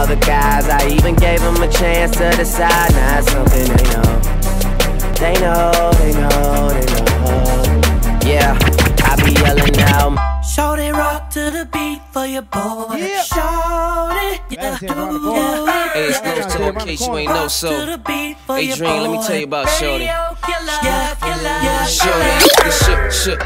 other guys. I even gave them a chance to decide. Now it's something they know. They know, they know, they know. Yeah, I be yelling out. Shorty rock to the beat for your boy. Yeah. Shorty, yeah. Hey, it's no so in case you ain't know so. Hey Dream, let me tell you about Shorty.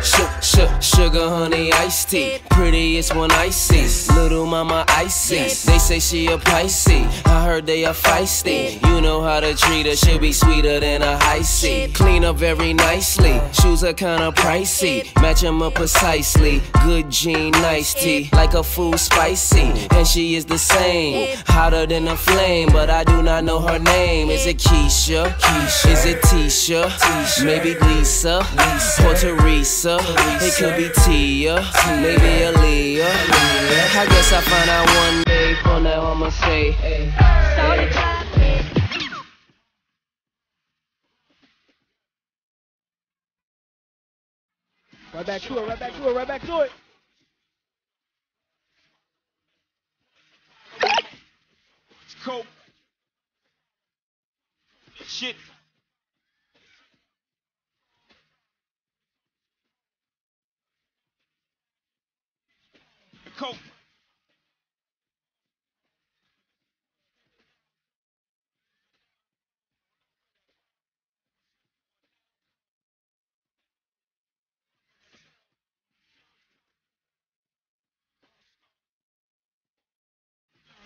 Shorty, sugar, honey, iced tea. Prettiest one I see. Little mama icy. They say she a Pisces. I heard they are feisty. You know how to treat her. She'll be sweeter than a high C. Clean up very nicely. Shoes are kinda pricey. Match them up precisely. Good jean, nice tea. Like a food spicy. And she is the same. Hotter than a flame. But I do not know her name. Is it Keisha? Is it Tisha? Maybe Lisa? Or Teresa? It could be Tia. Maybe Aaliyah. I guess I'll find out one day. For now I'ma say, hey. Right back to it, right back to it, right back to it. Coke. Shit. Coke.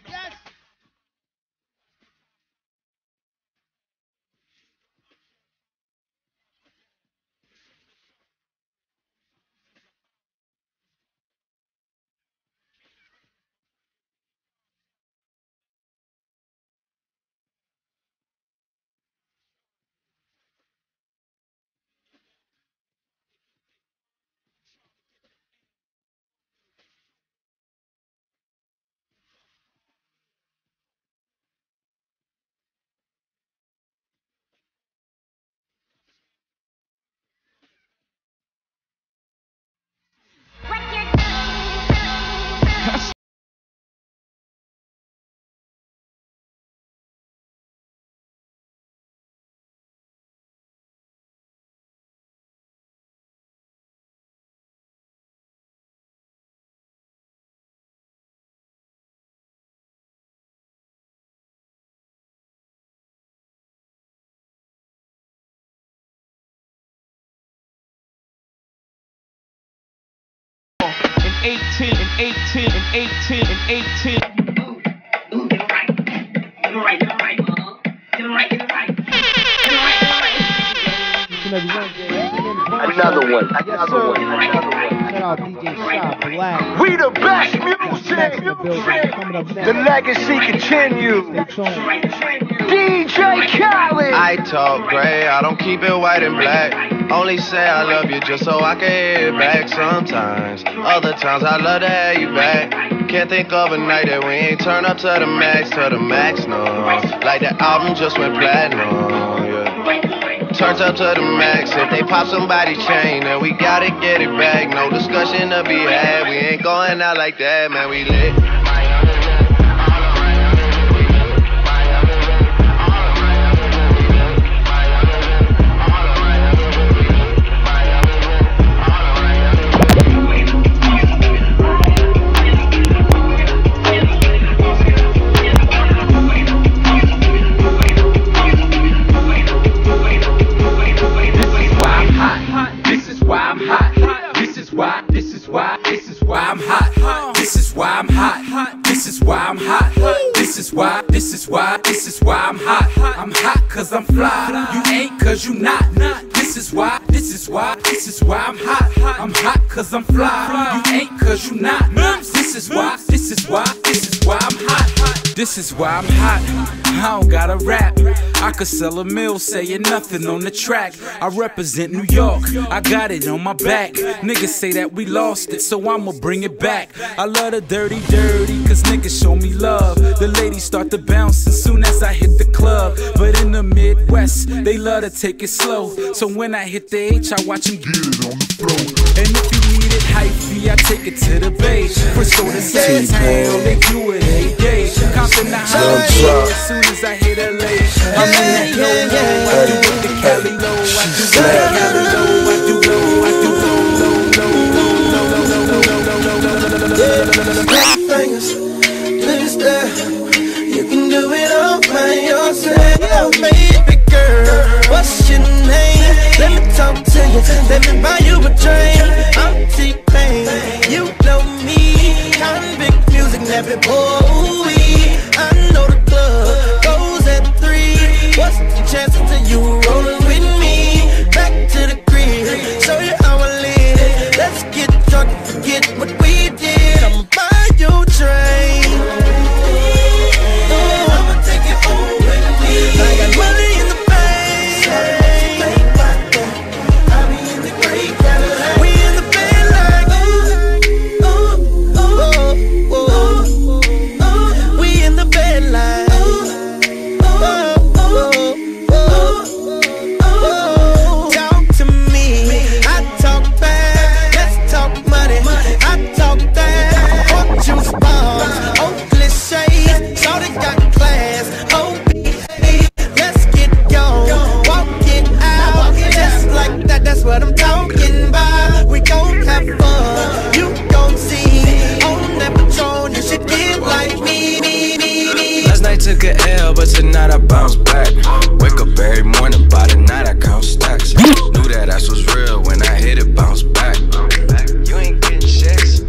Yes. And 18, and 18, and 18, and 18. Ooh, get it right. Get it right, get it right. Get it right, get it right. Get it right, get it right. Another one. Yes, sir. Shout out DJ Shop Black. We the best music. Coming up next. The legacy continues. Stay tuned. DJ Khaled. I talk gray, I don't keep it white and black. Only say I love you just so I can hear it back sometimes. Other times I love to have you back. Can't think of a night that we ain't turn up to the max, no. Like the album just went platinum, yeah. Turns up to the max, if they pop somebody's chain, then we gotta get it back. No discussion to be had, we ain't going out like that, man, we lit. I'm hot cause I'm fly. You ain't cause you not. This is why I'm hot. I'm hot cause I'm fly. You ain't cause you not. This is why I'm hot. This is why I'm hot. I don't gotta rap. I could sell a mill saying nothing on the track. I represent New York, I got it on my back. Niggas say that we lost it, so I'ma bring it back. I love the dirty, cause niggas show me love. The ladies start to bounce as soon as I hit the club. But in the Midwest, they love to take it slow. So when I hit the H, I watch them get it on the floor. And if you need it hyphy, I take it to the bay. Frisco to Sandtown, they do it every day. Compton the highway, as soon as I hit LA. I'm in that low, I do with the Cali low. I do with the Cali low, I do low, I do low. Fingers, please there. You can do it all by yourself, baby girl. What's your name? Let me talk to you. Let me buy you a drink. I'm T-Pain. You know me. Convict music, never boy. I know the club goes at 3. What's the chances of you rolling with me? Back to the crib, show you how I live. Let's get drunk and forget what we did. I'ma buy you a drink. I'ma take it home with me. I got money in the bank. I be in the great Cadillac. We in the bed like we in the bed like talk to me. I talk back. Let's talk money. I talk that. What you spawn? Oakley shades. Shorty got class. OBA. Let's get gone. Walk it out. Just like that. That's what I'm talking about. We gon' have fun. You gon' see. On that Patron, you should get like me. Last night took a L, but tonight I bounce back. Wake up every morning, by the night I count stacks. Knew that ass was real when I hit it, bounce back. You ain't getting checks.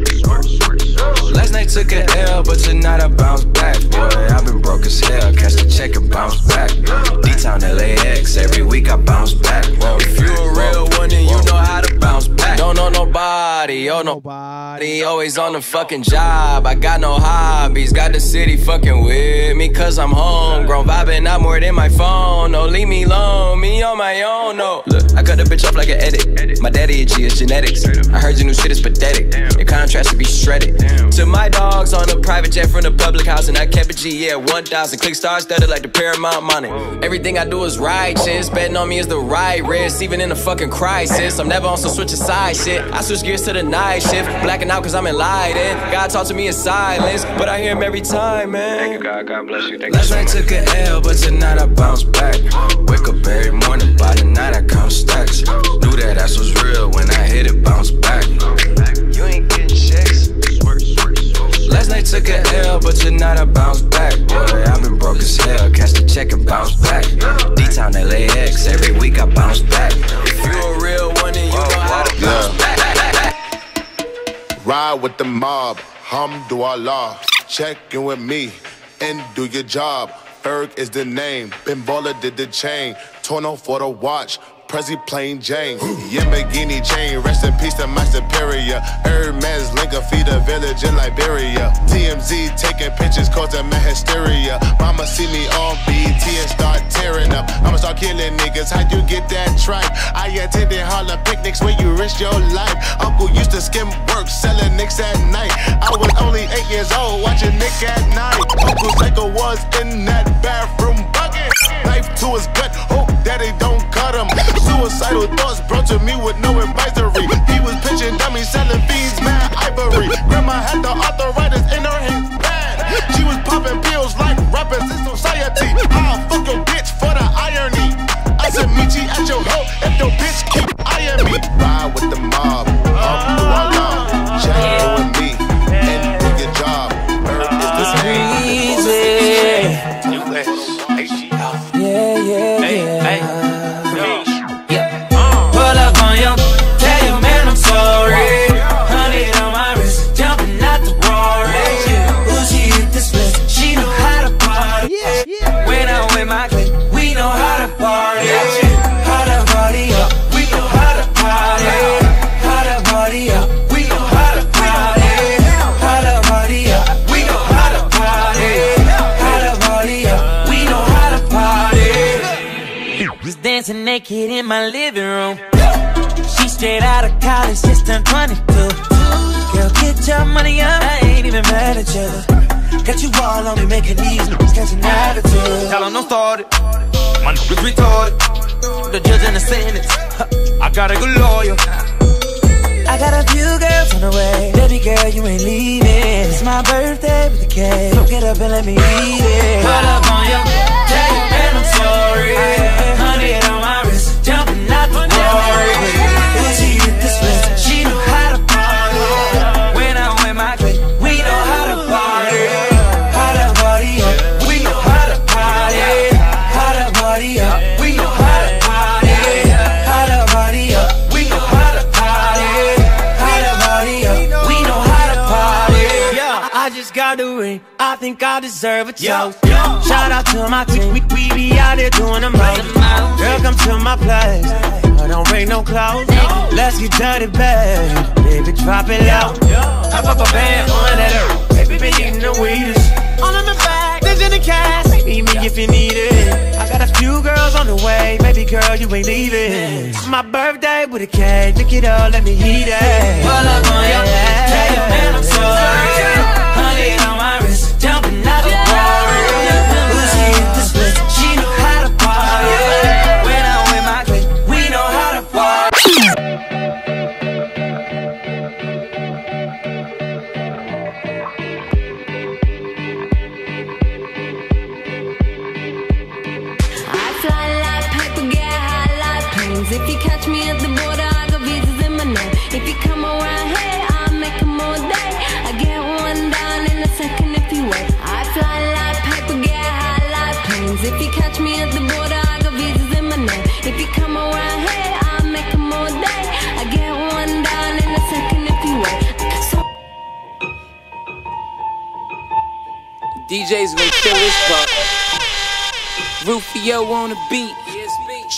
Last night took a L, but tonight I bounce back. Boy, I've been broke as hell, catch the check and bounce back. D-Town LAX, every week I bounce back. Whoa, if you a real one, then you know how to bounce back. Don't know nobody, oh nobody. Always on the fucking job, I got no hobbies. Got the city fucking with me, cause I'm homegrown. Vibing out more than my phone, no, leave me alone. Me on my own, no. Look, I cut the bitch off like an edit. My daddy a G, it's genetics. I heard your new shit is pathetic. Your contrast to be shredded. To my dogs on a private jet from the public house, and I kept a G, yeah, 1,000. Click stars studded like the Paramount money. Everything I do is righteous. Betting on me is the right risk, even in a fucking crisis. I'm never on some switch side shit. I switch gears to the night shift, blacking out cause I'm enlightened. God talk to me in silence, but I hear him every time, man. Thank you, God. God bless you. Last night took a L, but tonight I bounce back. Wake up every morning, by the night I count stacks. Knew that ass was real when I hit it, bounce back. You ain't getting checks. Last night took a L, but tonight I bounce back. Boy, I've been broke as hell, catch the check and bounce back. D-Town LAX, every week I bounce back. If you a real one, then you know how to bounce back. Ride with the mob, Hamdulillah. Check in with me and do your job. Ferg is the name, Ben Baller did the chain. Torno for the watch, Prezi plain Jane. Yamagini chain, rest in peace to my superior. Hermes Linker feed a village in Liberia. TMZ taking pictures causing my hysteria. Mama see me on BT and start tearing up. I'ma start killing niggas, how you get that tripe? I attended Harlem picnics where you risk your life. Uncle used to skim work, selling nicks at night. I was only 8 years old, watching Nick at night. Uncle Psycho was in that bathroom bucket. Knife to his gut, hope daddy don't cut him. Suicidal thoughts brought to me with no advisory. He was pitching dummies, selling fiends, mad ivory. Grandma had the arthritis in her hands, bad. She was popping pills like rappers in society. I'll fuck your bitch for the irony. I said meet you at your hoe if your bitch keep eyeing me. Ride with the mob, Hamdulillah. Check in with me and do your job. Bird is the same. Pull up on your, tell your man I'm sorry. 100 on my wrist, jumping out the Rory. Ooh, she hit the split, she know how to party. When I'm with my clique, we know how to party. How to party up, we know how to party. How to party up, we know how to party. How to party up, we know how to party. How to party up, we know how to party. Was dancing naked in my living room. She straight out of college, just turned 22. Girl, get your money up, I ain't even mad at you. Got you all on me, making these catch an attitude. Tell 'em don't start it. My niggas retarded. The judge and the sentence. I got a good lawyer. I got a few girls on the way. Baby girl, you ain't leaving. It's my birthday with the cake. So get up and let me eat it. Pull up on you, tell you man I'm sorry. Honey on my wrist, jumping out the glory. When she hit this place, she know how to party. When I'm with my clique, we know how to party. How to party up, we know how to party. How to party up, we know how to party. How to party up, we know how to party. How to party up, we know how to party. Yeah, I just got the ring, I think I deserve a toast. Shout out to my team, we be out there doing the most. Girl, come to my place, I don't bring no clothes. Let's get dirty, babe, baby, drop it low. Hop up a band on that earth, baby, been eating the weedest. All in the bag, there's in the cash, meet me if you need it. I got a few girls on the way, baby girl, you ain't leaving. It's my birthday with a cake, pick it up, let me eat it. Pull up on your tell you man I'm sorry. Honey on my wrist, jumping out the glory. When she hit this place, she know how to party. When I'm with my clique, we know how to party. I fly like paper, get high like planes. If you catch me at the border, I got visas in my name. If you come around here, I'll make them all day. I get one down in a second if you wait. I fly like paper, get high like planes. If you catch me at the border, I got visas in my name. If you come around here, I'll make them all day. I get one down in a second if you wait. So DJ's gonna kill this part. Rufio on the beat.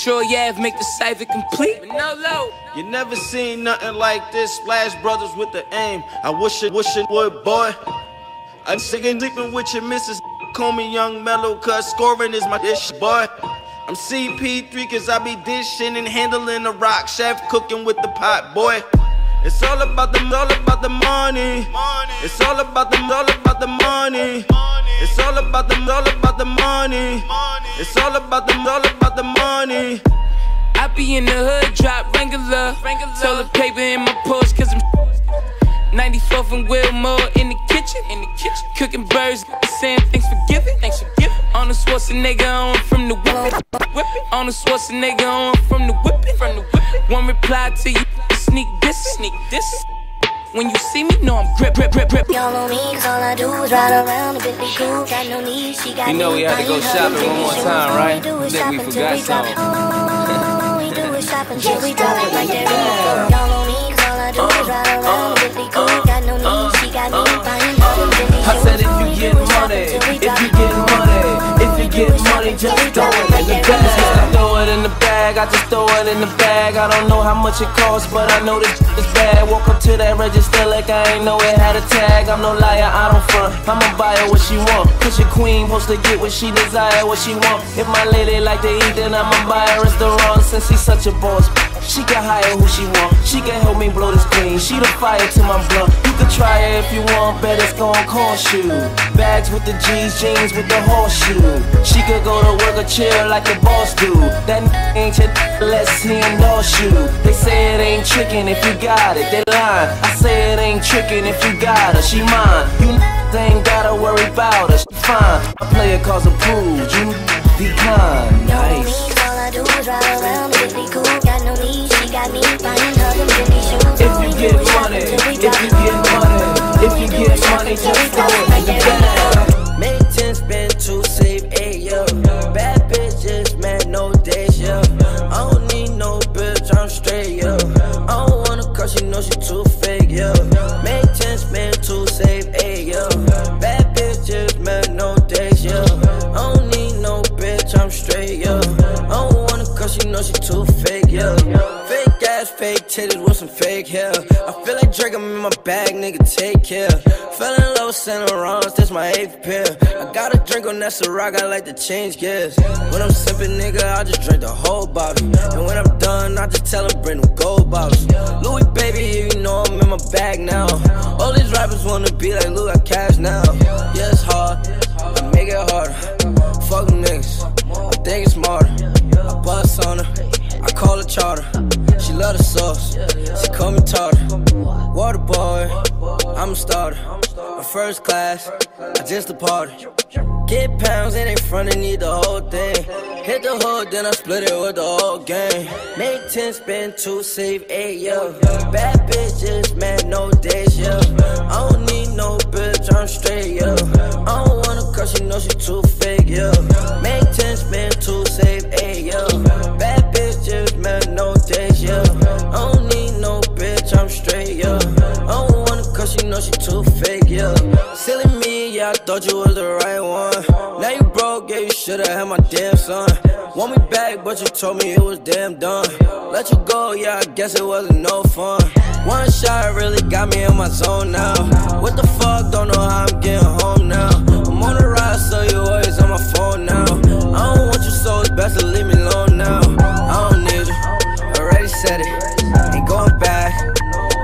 Troy Ave make the cipher complete. No low. You never seen nothing like this. Splash Brothers with the aim. I wish it would, boy. I'm sick of sleeping with your missus. Call me Young Mellow, cause scoring is my dish, boy. I'm CP3 cause I be dishing and handling the rock. Chef cooking with the pot, boy. It's all about the money. It's all about the money. It's all about the money. It's all about the money. I be in the hood, drop Wrangler. Toilet paper in my Porsche cause I'm 94th and Wilmore in the kitchen. Cooking birds, saying thanks for giving. On the Schwarzenegger on from the whippin'. On the Schwarzenegger on from the whippin'. One reply to you, sneak this. When you see me, know I'm grip. Y'all know me, cause all I do is ride around the big cool. Got no need, she got you know we had to go shopping one more time, right? Then we forgot something. All we do is shopping till we drop it like that. Y'all know me, cause all I do is ride around the big cool. Got no need, she got me buying nothing. I said if you get money, just throw it in the bag. Throw it in the bag, I just throw it in the bag. I don't know how much it costs, but I know this is bad. Walk up to that register like I ain't know it had a tag. I'm no liar, I don't front, I'ma buy her what she want. Cause your queen supposed to get what she desire, what she want. If my lady like to eat, then I'ma buy her a restaurant. Since she's such a boss, she can hire who she want. She can help me blow this clean, she the fire to my blunt. You can try it if you want, bet it's gon' cost you. Bags with the G's, jeans with the horseshoe. She could go to work or chill like the boss do. That ain't your let's he endorse you. They say it ain't trickin' if you got it, they lying. I say it ain't trickin' if you got her, she mine. You ain't gotta worry about her, she fine. I play it cause approved, you decline. Nice. All I do is ride around the big cool. Got no need, she got me buying her them Jimmy shoes. If you get money, just throw it in the bag. Make 10 spend 2, save 8, yo. Bad bitch just mad, no days, yo. I don't need no bitch, I'm straight, yo. I don't wanna cause she know she too fake, yo. Make 10 spend 2, save 8, yo. Bad bitch just mad, no days, yo. I don't need no bitch, I'm straight, yo. I don't wanna cause she know she too fake, yo. Fake ass, fake titties with some fake hair. I feel like Drake, I'm in my bag, nigga, take care. Fell in love with Saint Laurent, that's my 8th pair. I got a drink on that Ciroc, I like to change gears. When I'm sipping, nigga, I just drink the whole bottle. And when I'm done, I just tell them bring them gold bottles. Louis, baby, you know I'm in my bag now. All these rappers wanna be like Lou, got cash now. Yeah, it's hard, I make it harder. Fuck them niggas, I think it's smarter. I bust on her, I call her charter. She love the sauce, she call me tartar. Water boy, I'm a starter. My first class, I just departed. Get pounds and in front and need the whole thing. Hit the hood, then I split it with the whole gang. Make 10, spend 2, save 8, yeah. Bad bitches, man, no days, yeah. I don't need no bitch, I'm straight, yeah. I don't wanna cause she know she too fake, yeah. Make 10, spend 2, save 8, yeah. Bad bitches, man, no days, yeah. I don't need no bitch, I'm straight, yeah. I don't wanna cause she know she too fake, yeah. Silly me, yeah, I thought you was the right one. Now you broke, yeah, you should've had my damn son. Want me back, but you told me it was damn done. Let you go, yeah, I guess it wasn't no fun. One shot really got me in my zone now. What the fuck, don't know how I'm getting home now. I'm on the ride, so you always on my phone now. I don't want you, so it's best to leave me alone now. I don't need you, already said it. Ain't going back,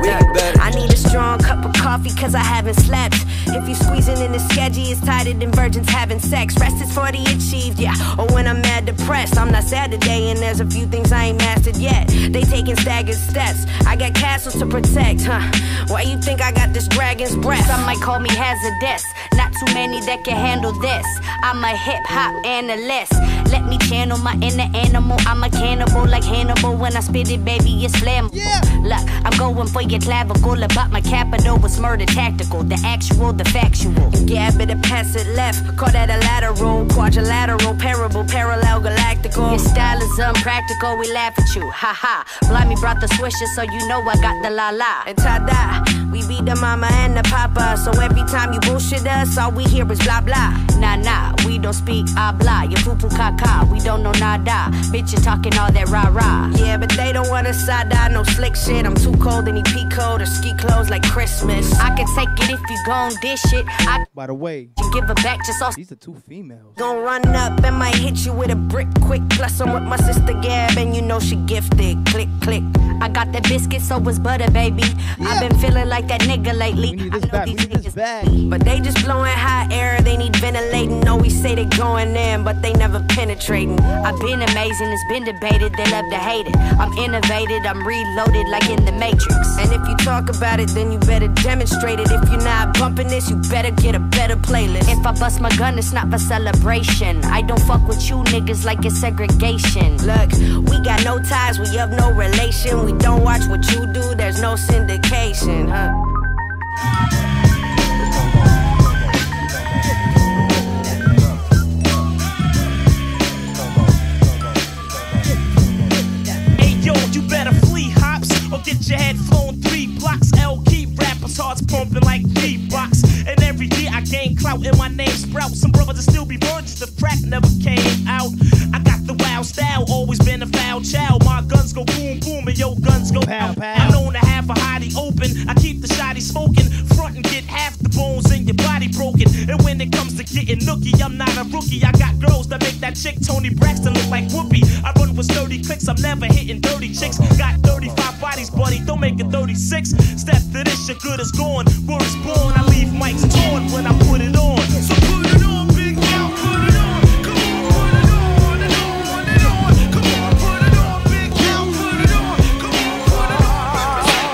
we get better. I need a strong cup of coffee cause I haven't slept. If you squeezing in the sketchy, it's tighter than virgins having sex. Rest is for the achieved, yeah. Or when I'm mad depressed, I'm not sad today and there's a few things I ain't mastered yet. They taking staggered steps, I got castles to protect, huh? Why you think I got this dragon's breath? Some might call me hazardous, not too many that can handle this. I'm a hip-hop analyst, let me channel my inner animal. I'm a cannibal like Hannibal, when I spit it, baby, it's flammable. Look, I'm going for your clavicle, about my capital was murder tactical. The actual, the factual. Yeah, better pass it left, call that a lateral, quadrilateral, parable, parallel, galactical. Your style is unpractical, we laugh at you, haha. Blimey brought the swisher, so you know I got the la-la. And ta-da, we beat the mama and the papa, so every time you bullshit us, all we hear is blah blah. Nah, we don't speak habla, you poo-poo caca, we don't know nada. Bitches talking all that rah-rah. Yeah, but they don't want a side-eye, no slick shit. I'm too cold and he peak cold or ski clothes like Christmas. I can take it if you gon' dish it. By the way, can give it back just off. These are 2 females. Gon' run up and might hit you with a brick quick. Plus I'm with my sister Gab and you know she gifted. Click, click. I got the biscuit, so it's butter, baby. I've been feeling like that nigga lately. We need this back, we need this back. But they just blowing hot air, they need ventilating. Always say they going in, but they never penetrating. I've been amazing, it's been debated, they love to hate it. I'm innovated, I'm reloaded like in the Matrix. And if you talk about it, then you better demonstrate it. If you're not bumping this, you better get a better playlist. If I bust my gun, it's not for celebration. I don't fuck with you niggas like it's segregation. Look, we got no ties, we have no relation. We don't watch what you do, there's no syndication, huh? Hey yo, you better flee hops or get your head flown 3 blocks. L keep rappers hearts pumping like Reeboks. And every year I gain clout and my name sprout. Some brothers will still be virgins, the crack never came out. I got the wild style, always been a foul child. My guns go boom boom and your guns go pow pow. I'm known to have a hottie open. I keep the shotty smoking, front and get half the bones in your body broken. And when it comes to getting nookie, I'm not a rookie. I got girls that make that chick Tony Braxton look like Whoopi. I run with 30 clicks, I'm never hitting dirty chicks. Got 35 bodies, buddy, don't make it 36. Step to this, your good is gone. Word is born, I leave mics torn when I put it on. So put it on, big now, put it on. Come on, put it on, and on, and on. Come on, put it on, big now, put it on. Come on,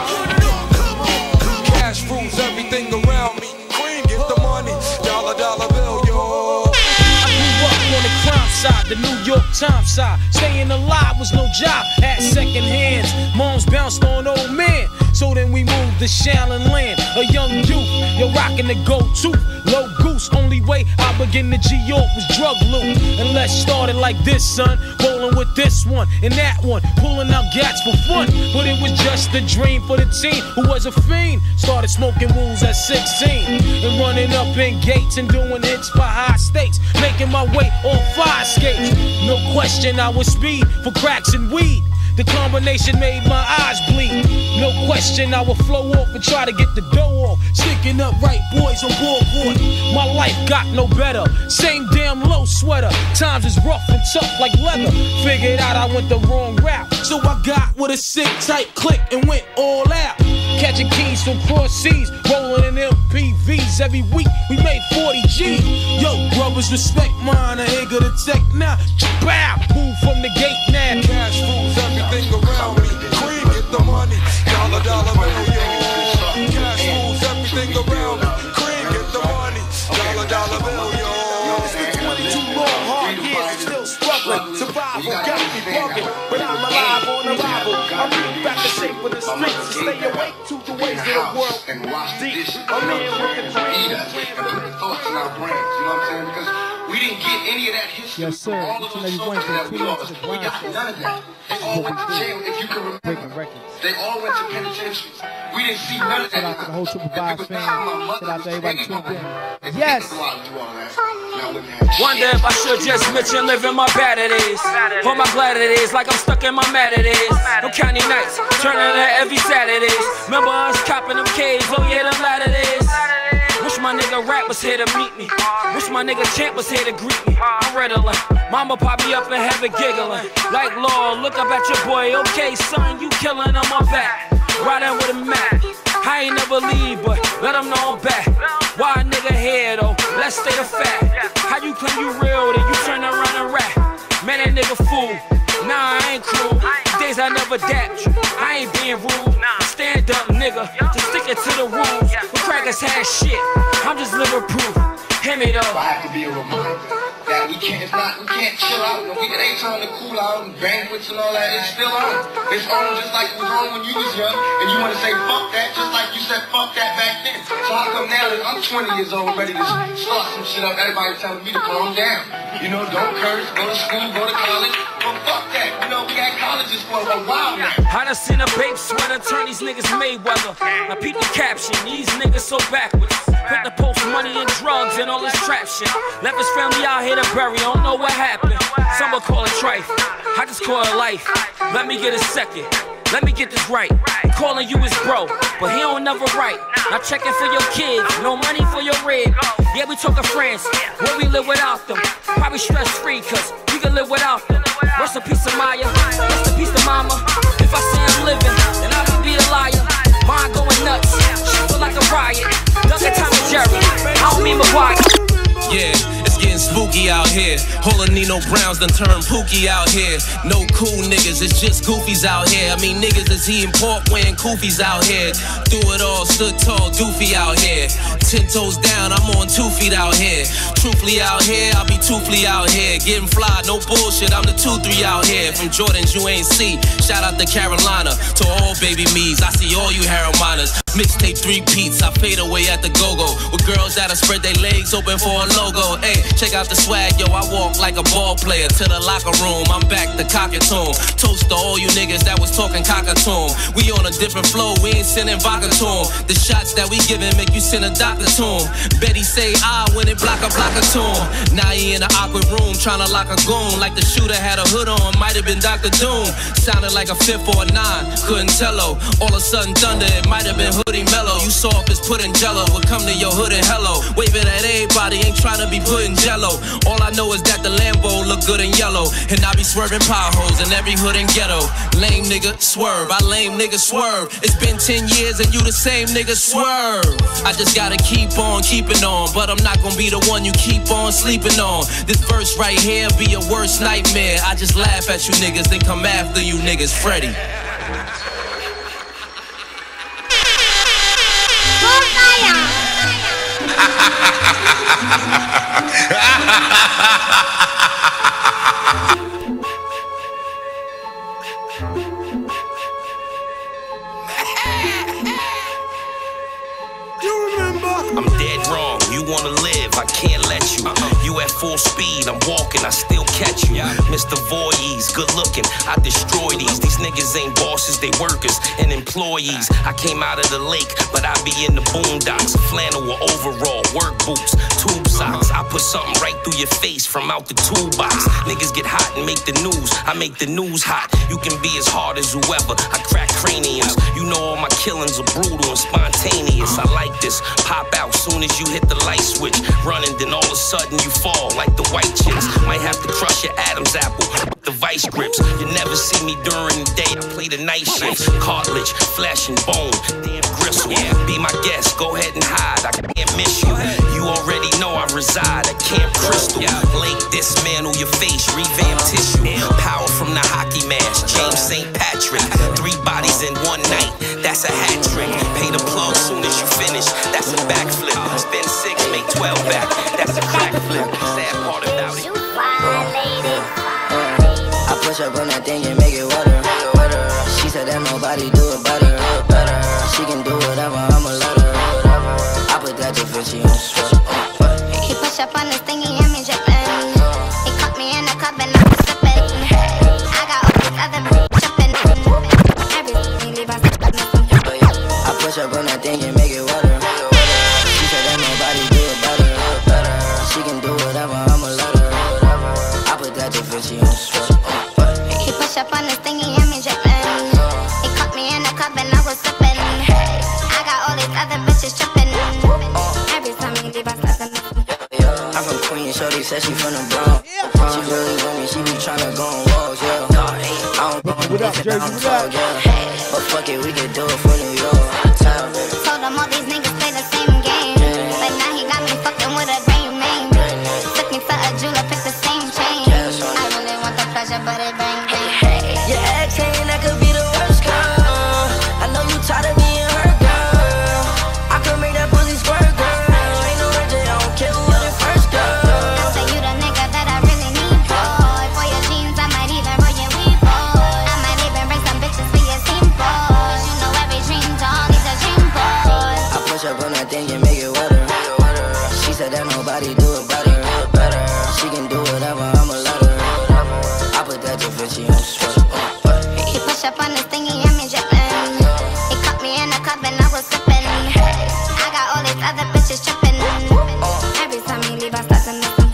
put it on, come on. Cash rules everything around me. Cream, get the money, dollar bill, yo. I grew up on the crime side, the New York Times side. Staying alive was no job, had second hands. Moms bounced on old men. So then we moved to Shaolin Land, a young youth, you're rocking the go-to, low goose. Only way I begin to G-York was drug loot. And let's start it like this, son, rolling with this one and that one, pulling out gats for fun. But it was just a dream for the teen who was a fiend. Started smoking wools at 16 and running up in gates and doing hits for high stakes, making my way on 5 skates. No question I was speed for cracks and weed. The combination made my eyes bleed. No question, I would flow off and try to get the dough off. Sticking up right boys on board. My life got no better. Same damn low sweater. Times is rough and tough like leather. Figured out I went the wrong route. So I got with a sick tight click and went all out. Catching keys from cross seas, rolling in MPVs. Every week we made 40 G's. Yo, brothers, respect mine. I ain't gonna take now. Bow, move from the gate now. Cash rules everything around me. Cream, get the money. Dollar bill, yo. Cash rules everything around me. Cream, get the money. Dollar bill, yo. It's been 22 long, hard years, still struggling. Survival got me bugging, but I'm alive on arrival. I'm getting back to shape for the streets to stay awake to the ways of the world. Deep, I'm in with the dream. And put the thoughts in our brains, you know what I'm saying? Because we didn't get any of that history. Yes, sir. All of those soldiers that we lost, we got none of that. They all went to jail, if you can remember. They all went to penitentiaries. We didn't see none of that. Shout out to the whole Triple Vibes fam. Shout out to everybody tuned in. Yes! Wonder if I should just mention living my better days. For my gladder days, like I'm stuck in my matter days. No county nights, turning to every Saturdays. Remember us copping them K's, oh yeah, them latter days. Wish my nigga Rap was here to meet me. Wish my nigga Champ was here to greet me. I'm riddling. Mama pop me up in heaven giggling. Like, Lord, look up at your boy. Okay, son, you killing on my back. Riding with a Mac. I ain't never leave, but let them know I'm back. Why a nigga here, though? Let's stay the fact. How you claim you real, then you turn around and rap? Man, that nigga fool. Nah, I ain't cruel. Days I never dapped you. I ain't being rude. Stand up, nigga. Just stick it to the rules. The crackers had shit. I'm just living proof. Hear me though. I have to be a reminder that we can't chill out. It ain't time to cool out and banquets and all that. It's still on. It's on just like it was on when you was young. And you want to say fuck that just like you said fuck that back then. So how come now that I'm 20 years old ready to start some shit up, everybody telling me to calm down. You know, don't curse, go to school, go to college. But fuck that. You know, we had colleges for a while now. I done seen a babe sweater turn these niggas Mayweather. Now peep the caption, these niggas so backwards. Put the post money and drugs and all this trap shit. Left his family out here to bury, don't know what happened. Some will call it trife, I just call it life. Let me get a second, let me get this right. Calling you his bro, but he don't never write. Now checking for your kids, no money for your rib. Yeah, we talking friends, where we live without them. Probably stress free, cause we can live without them. Rest in peace of Maya, rest in peace of Mama. If I say I'm living, then I would be a liar. Mind going nuts, shit feel like a riot. Duncan, Tom and Jerry, I don't mean McGuire. Yeah, it's getting spooky out here. All of Nino Browns done turned Pookie out here. No cool niggas, it's just goofies out here. I mean niggas is eating pork wearing koofies out here. Do it all, stood tall, doofy out here. 10 toes down, I'm on 2 feet out here. Truthfully out here, I'll be twoFly out here. Getting fly, no bullshit, I'm the 2-3 out here. From Jordans you ain't see, shout out to Carolina. To all baby me's, I see all you Harrimanas. Mixtape 3 peats, I fade away at the go-go. With girls that'll spread their legs open for a logo. Hey, check out the swag, yo, I walk like a ball player. To the locker room, I'm back to cockatoon. Toast to all you niggas that was talking cockatoon. We on a different flow, we ain't sending vodka to 'em. The shots that we giving make you send a doctor to 'em. Betty say I when it block a tune. Now he in the awkward room, tryna lock a goon. Like the shooter had a hood on, might have been Dr. Doom. Sounded like a 5th or a 9, couldn't tell-o. All of a sudden thunder, it might have been Hoodie Mellow. You soft as pudding jello, would come to your hood and hello. Waving at everybody, ain't tryna be putting jello. All I know is that the Lambo look good in yellow. And I be swerving potholes in every hood and ghetto. Lame nigga, swerve, I lame nigga, swerve. It's been 10 years and you the same nigga, swerve. I just gotta keep on keeping on, but I'm not gonna be the one you keep on sleeping on. This verse right here be your worst nightmare. I just laugh at you niggas, then come after you niggas, Freddy. I'm dead wrong, you wanna live, I can't let you. You at full speed, I'm I'm walking, I still catch you. Mr. Voorhees, good looking, I destroy these. These niggas ain't bosses, they workers and employees. I came out of the lake, but I be in the boondocks. Flannel or overall, work boots, tube socks. I put something right through your face from out the toolbox. Niggas get hot and make the news, I make the news hot. You can be as hard as whoever, I crack craniums. You know all my killings are brutal and spontaneous. I like this, pop out soon as you hit the light switch. Running, then all of a sudden you fall like the white chicks. Might have to crush your Adam's apple with the vice grips. You never see me during the day, I play the night shift. Cartilage, flesh and bone, damn gristle. Be my guest, go ahead and hide, I can't miss you. You already know I reside at Camp Crystal. Lake, dismantle your face, revamp tissue. Power from the hockey mask, James St. Patrick. 3 bodies in one night, that's a hat trick. Pay the plug soon as you finish, that's a backflip. Spend 6, make 12 back, that's a crack flip. Sad part about it. I push up on that thing and make it water. She said that nobody do it better. She can do whatever, I'ma let her. I put that to 50 on the strip. He push up on this thing and me drippin'. He caught me in the club and I was slippin'. I got all these other trippin'. Everything leave us. I push up on that thing and make it water. She said that nobody do it better. She can do whatever, I'ma let her. I put that to 50 on the strip. He push up on this thing and me drippin'. He caught me in the club and I was slippin'. I got all these other bitches trippin'. Every time he leave us. I'm from Queens, shorty said she from the Bronx. She really with me, she be tryna go on walks, yeah. I don't go on dates and I don't talk, yeah. But fuck it, we can do it for New York. Told him all these niggas play the same game, but now he got me fucking with a brand name. Took me for a jeweler, picked the same chain. I really want the pleasure, but it bang bang. Your ex saying that could be the worst, girl. I know you tired of being hurt, girl. I could make that pussy squirt, girl. Ain't no urgent, I don't care who was it first, girl. I say you the nigga that I really need, boy. For your jeans, I might even roll your weed, boy. I might even bring some bitches for your team, boy. You know every dream dog needs a dream, boy. I push up on that thing and make it wetter. She said that nobody do it better. She can do whatever, I'ma let her. I put that to 50 on the strip. He push up on this thing and me drippin'. He caught me in the club and I was slippin'. I got all these other bitches trippin'. Every time he leave, I start to miss him.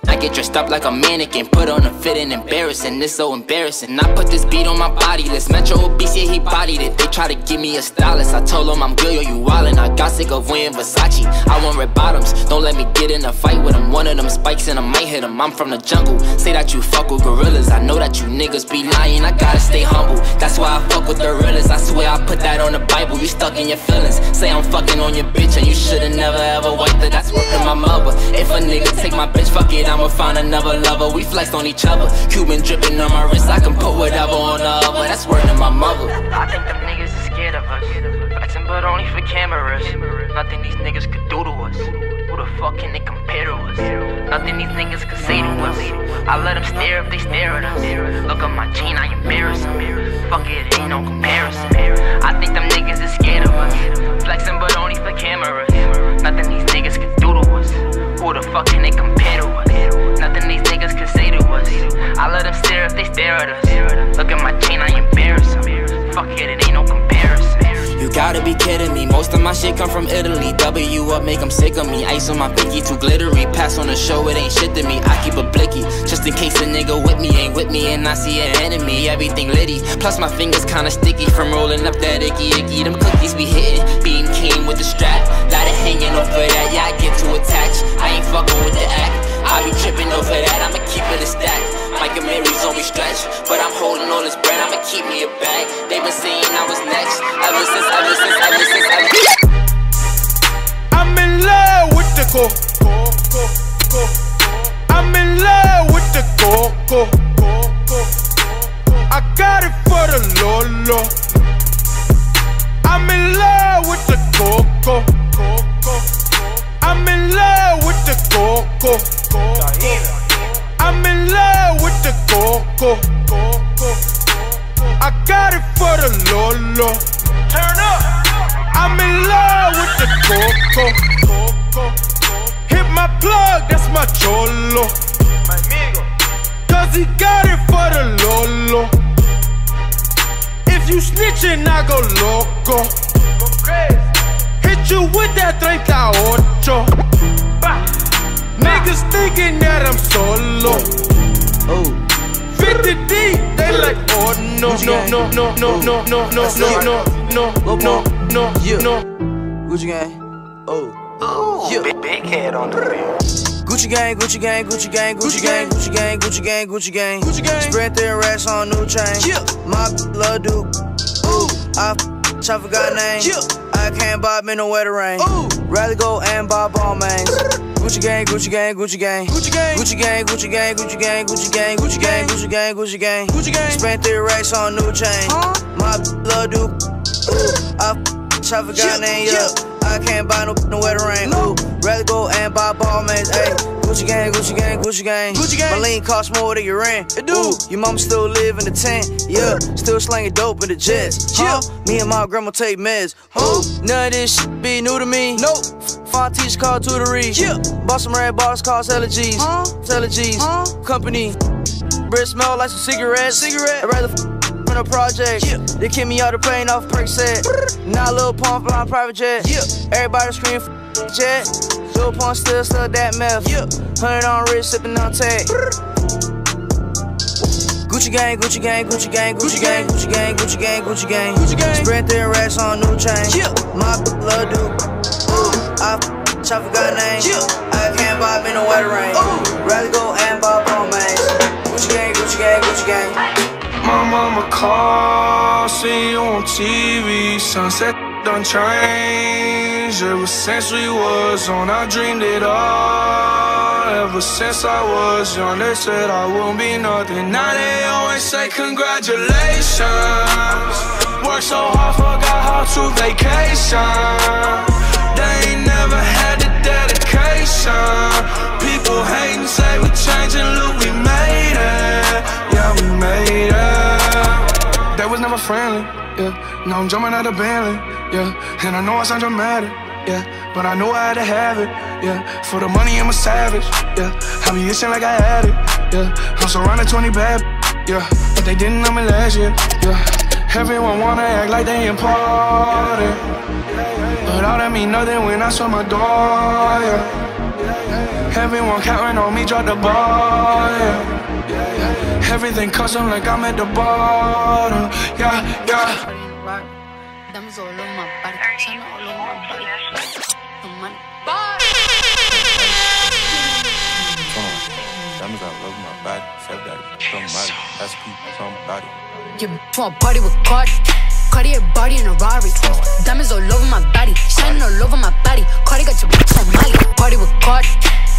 I get dressed up like a mannequin, put on a fit and embarrassing. It's so embarrassing. I put this beat on my body. This Metro obese, yeah, he bodied it. They try to give me a stylist. I told them I'm good, yo, you wildin'. I got sick of wearing Versace. I want red bottoms. Don't let me get in a fight with him. One of them spikes and I might hit him. I'm from the jungle. Say that you fuck with gorillas. I know that you niggas be lying. I gotta stay humble. That's why I fuck with the realest. I swear I put that on the Bible. You stuck in your feelings. Say I'm fucking on your bitch and you should've never ever wiped it. That's working my mother. If a nigga take my bitch, fuck it, I'ma find another lover. We flexed on each other. Cuban dripping on my wrist. I can put whatever on the other. That's word to my mother. I think them niggas is scared of us. Flexing but only for cameras. Nothing these niggas could do to us. Who the fuck can they compare to us? Nothing these niggas could say to us. I let them stare if they stare at us. Look at my chain, I embarrass them. Fuck it, ain't no comparison. I think them niggas is scared of us. Flexing but only for cameras. Nothing these niggas could do to us. Who the fuck can they compare to us? Nothing these niggas can say to us. I let them stare if they stare at us. Look at my chain, I embarrass them. Fuck it, it ain't no comparison. You gotta be kidding me. Most of my shit come from Italy. W up, make them sick of me. Ice on my pinky, too glittery. Pass on the show, it ain't shit to me. I keep a blicky, just in case a nigga with me ain't with me and I see an enemy. Everything litty, plus my fingers kinda sticky from rolling up that icky. Them cookies be hitting, beam came with the strap. Got it hanging over that, yeah, I get too attached. I ain't fucking with the act. I be tripping over that, I'ma keep it a stack. Mike and Mary's on me stretch, but I'm holding all this bread, I'ma keep me a bag. They been saying I was next, ever since. I'm in love with the go. I'm in love with the go. I got it for the Lolo. I'm in love with the go. I'm in love with the go. Coco. I got it for the Lolo. Turn up. I'm in love with the Coco. Hit my plug, that's my cholo. Cause he got it for the Lolo. If you snitchin', I go loco. Hit you with that 38. Niggas thinking that I'm solo. 50 deep, they like, oh no, no. Gucci gang, yeah. Big head on the wheel. Gucci gang, Gucci gang, Gucci gang, Gucci gang, Gucci gang, Gucci gang, Gucci gang, Gucci gang. Spread their racks on new chain. My love Duke. I forgot name. I can't buy me no wetter rain. Rather go and buy ball mains. Gucci gang, Gucci gang, Gucci gang, Gucci gang, Gucci gang, Gucci gang, Gucci gang, Gucci gang, Gucci gang, Gucci gang, Gucci gang, Gucci gang. Spent 3 racks on new chain. My love Duke. I forgot name. I can't buy no wetter rain. Rather go and buy ball mains. Ayy. Gucci gang, Gucci gang, Gucci gang, Gucci gang. My lean cost more than your rent. It do. Your mama still live in the tent. Yeah, still slanging dope in the jets. Me and my grandma take meds. None of this shit be new to me. Nope. Fine teacher called tutory. Bought some red bottles called Cellogies. Cellogies. Company. Breath smell like some cigarettes. I'd rather in a project. They kick me out the plane off perk set. Now a little pump flying private jet. Everybody scream jet. Lil Pump still that meth. 100 on wrist, sippin' on tech. Gucci gang, Gucci gang, Gucci gang, Gucci gang, Gucci gang, Gucci gang, Gucci gang, Gucci gang. Spread 3 racks on new chain. My love Duke. I forgot name. I can't buy me no wetter rain. Rather go and buy ball mains. Gucci gang, Gucci gang, Gucci gang. My mama called, see you on TV. Sunset done changed. Ever since we was on, I dreamed it all. Ever since I was young, they said I won't be nothing. Now they always say congratulations. Worked so hard, forgot how to vacation. They ain't never had the dedication. People hating, say we changing, look, we made it. Yeah, we made it. They was never friendly, yeah. Now I'm jumping out of Bentley, yeah. And I know I sound dramatic, yeah. But I know I had to have it, yeah. For the money, I'm a savage, yeah. I be itching like I had it, yeah. I'm surrounded 20 bad, yeah. But they didn't know me last year, yeah. Everyone wanna act like they important, but all that mean nothing when I saw my door, yeah. Everyone counting on me, drop the ball, yeah. Everything custom like I'm at the bottom, yeah, yeah. Diamonds all over my body, China all over my body. Some money. Diamonds all over my body, Fab Daddy, somebody, that's people, somebody. Your bitch want party with Cardi. Cardi a body in a Rari. Diamonds all over my body, shining all over my body. Cardi got your bitch on Molly. Party with Cardi.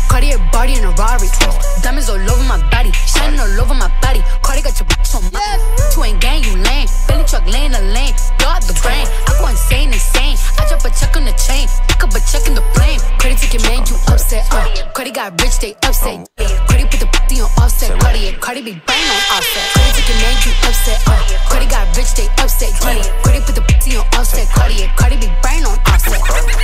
Cardi a body in a Rari. Diamonds all over my body, shining all over my body. Cardi got your bitch on Molly. You ain't gang, you lame. Billy truck laying the lane. Dog the brain. I go insane. I drop a check on the chain. Pick up a check in the flame. Cardi take your man, you upset. Cardi got rich, they upset. Cardi put the pussy on offset. Cardi be bang on offset. Cardi take your man, you upset. Cardi got rich, they upset. Cardi put the pussy on offset. Cardi be bang on offset.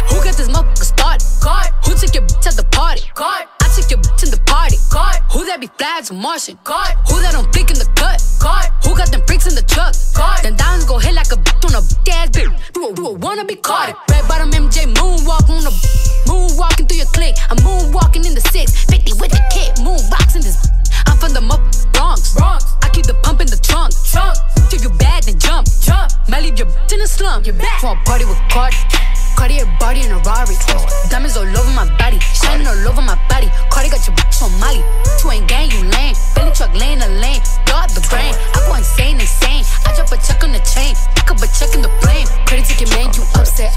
Who got this motherfucker started? God. Who took your bitch at the party? God. I took your bitch in the party. God. Who that be flags and Martian? God. Who that don't flick in the cut? God. Who got them freaks in the truck? God. Then diamonds go hit like a bitch on a big ass bitch. You a wanna be caught. Red bottom MJ moonwalk on the moonwalking through your clique. I'm moonwalking in the 650 with the kick. Moonboxing this. I'm from the Bronx. I keep the pump in the trunk. If you bad, then jump. Might leave your bitch in the slum. Want party with Cardi. Cardi a body in a Rari. Diamonds all over my body, shining all over my body. Cardi got your bitch on Molly. You ain't gang, you lame. Billy truck laying the lane. Dog the brain. I go insane. I drop a check on the chain. Pick up a check in the flame. Cardi take your man, you upset.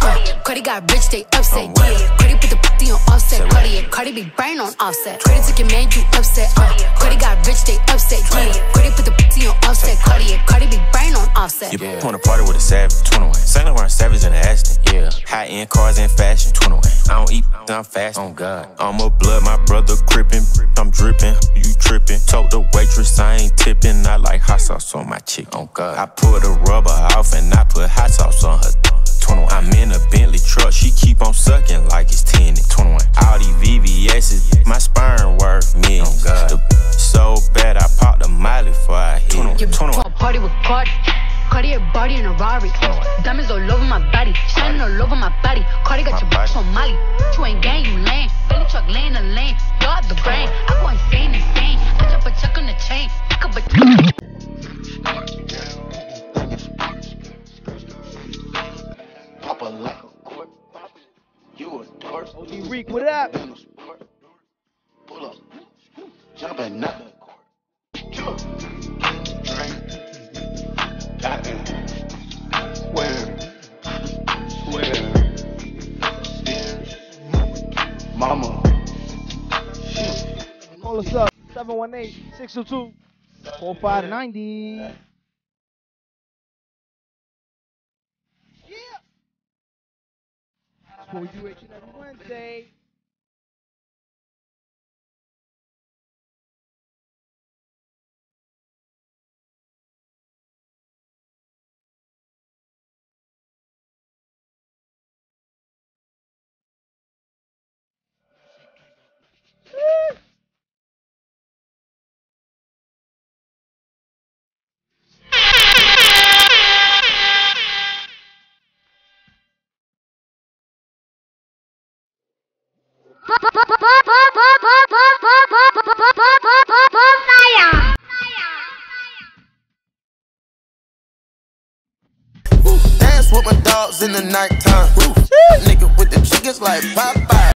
Cardi got rich, they upset. Cardi put the pussy on offset. Cardi be brain on offset. Cardi take your man, you upset. Cardi got rich, they upset. Cardi put the pussy on offset. Cardi be brain on offset. You wanna party with a savage, 21. Saint Laurent Savage in the Aston, yeah. High-end cars and fashion, 21. I don't eat, I'm fast, on God. I'm a blood, my brother crippin', I'm drippin', you trippin'. Told the waitress I ain't tippin', I sauce on my chick. Oh God. I pulled the rubber off and I put hot sauce on her. 21. I'm in a Bentley truck, she keep on sucking like it's 10. 21. All these VVS's, my sperm worth millions. Oh God. So bad I popped a Miley before I hit 21. Party with Cardi. Cardi a body in a Rari. Diamonds all over my body, shining all over my body. Cardi got your bitch on Molly. You ain't gang, you lame. Billy truck laying the lane. You're the brain. I go insane. I drop a check on the chain. Pick up a Papa like a court. You a dork. OG Reek, what up? Pull up. Jump at nothing. Drink. Tapping. Swear. Mama. Call us up. 718-602-4590. That's what we do each and every Wednesday. Dance with my dogs in the nighttime. Nigga with the chickens like Popeye.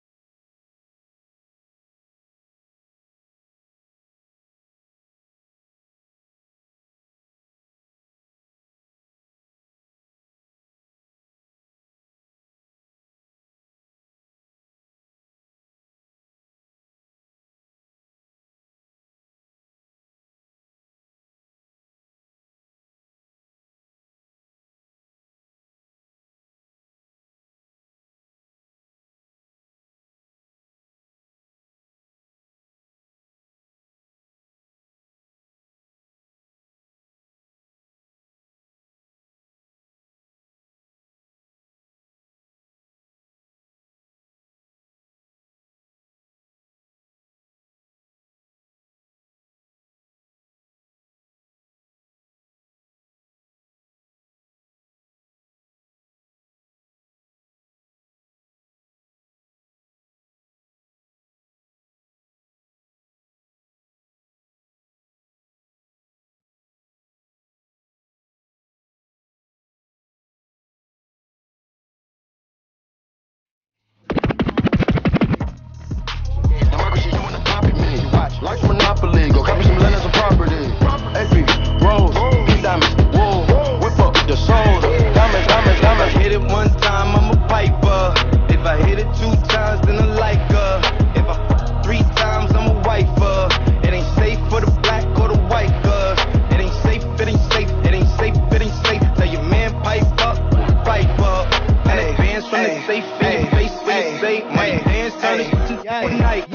Like Monopoly, go copy some land as a property. AP, rolls, diamonds, wool, whip up the soda. Diamonds, diamonds, diamonds. Hit it one time, I'm a piper. If I hit it 2 times, then I like her. If I 3 times, I'm a wifer. It ain't safe for the black or the white, cuz it ain't safe, it ain't safe, it ain't safe, it ain't safe. Tell your man pipe up, pipe up. And advance from the safe in your face when you say, my dance turn it to one night.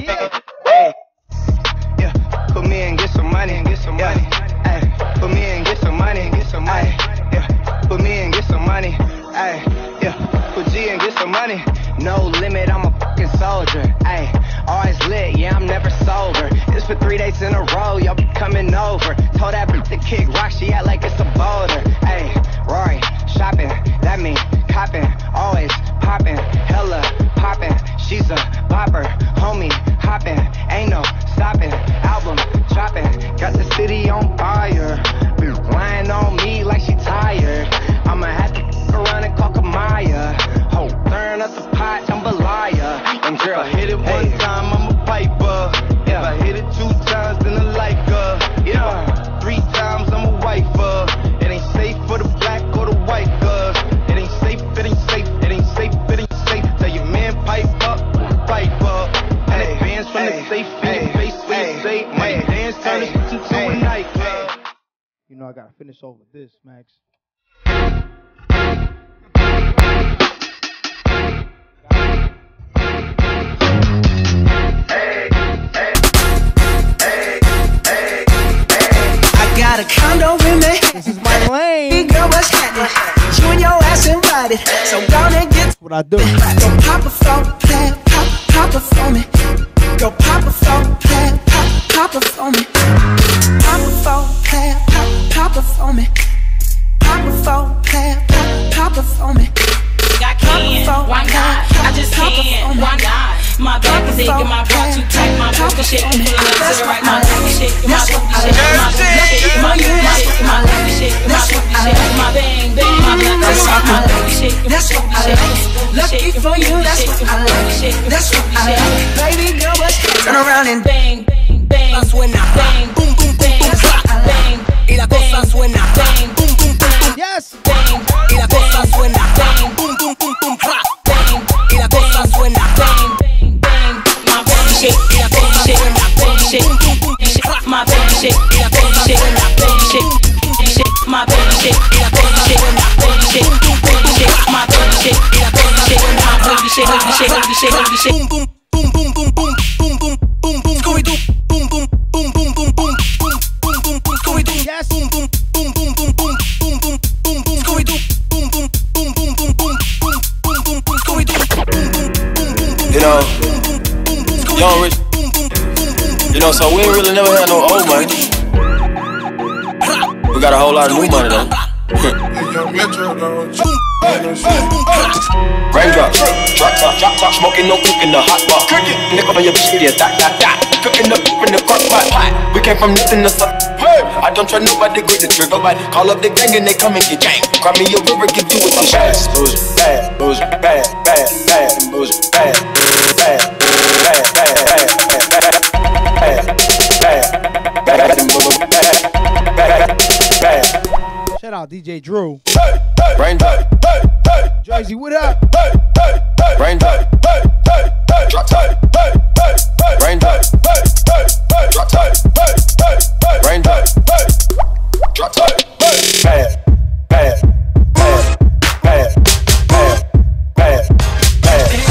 Put me and get some money and get some money. Ay, put me and get some money and get some money. Yeah, put me and get some money. Ay, yeah, put G and get some money. No limit, I'm a fucking soldier. Ay, always lit, yeah, I'm never sober. It's for 3 days in a row, y'all be coming over. Told that bitch to kick rock, she act like it's a boulder. Ay, Rory, shopping, that mean copping, always popping, hella popping. She's a bopper, homie, hopping, ain't no stopping. Album dropping, got the city on fire. Lying on me like she tired. I'ma have to around and call Kamaya. Ho, turn up the pot, jambalaya. And girl, hit it one time, I'm a piper. If I hit it 2 times, then I like her. Yeah, 3 times, I'm a wifer. It ain't safe for the black or the white, cuz it ain't safe, it ain't safe, it ain't safe, it ain't safe. Tell your man pipe up, and advance from the safe in your face when you say, my dance turn it to a nightclub. You know I gotta finish over this, Max. I got a condo got it. So gonna get what I do. Go pop a phone, play, pop it for me. Go pop a phone, play, pop it for me. Pop a phone, play, pop it for me. Pop a phone, play, pop it for me. I can't, why not? I just can't, why not? My back is aching, my bra too tight, my back is shaking, feeling like to the right, my back is shaking, my booty shaking, my booty shaking, my booty shaking, my leg is shaking, my booty shaking, my bang bang, my black is shaking, my leg is shaking, that's what I like. Lucky for you, that's what I like. That's what I like. Baby girl, turn around and bang bang bang, suena, bang boom boom boom boom, bang, y la cosa suena, bang boom boom boom boom, yes, bang, y la cosa suena, bang, boom boom boom boom, bang, y la cosa suena, bang. Shake, yeah, baby shake, baby shake, my baby shake, yeah, baby shake, baby shake, my baby shake, yeah, baby shake, baby shake, baby shake, my baby shake, yeah, baby shake, my baby shake, baby shake, baby shake, baby shake, boom boom boom boom boom boom boom boom boom, Scooby Doo, boom boom boom boom boom boom boom boom boom, Scooby Doo, yes, boom boom boom boom boom boom boom boom boom boom, Scooby Doo, boom boom boom boom boom boom boom boom boom, Scooby Doo, boom boom boom boom boom, you know. Young Rich, you know, so we ain't really never had no old money. We got a whole lot of new money though. Raindrop, drop top, smoking no cook in the hot pot. Nickel on your bitch, yeah, that. Cooking up in the crock pot. We came from nothing to something. I don't try nobody, grip the trigger. Call up the gang and they come and get gang. Cry me a river, give you with some bad. Bad, booze, bad, bad, bad, booze, bad, bad, bad, bad. Shout out DJ Drew. Raindrop, Jersey, what up? Raindrop, drop top. Raindrop, drop top. Raindrop, drop top. Bad, bad, bad, bad, bad, bad, bad, bad,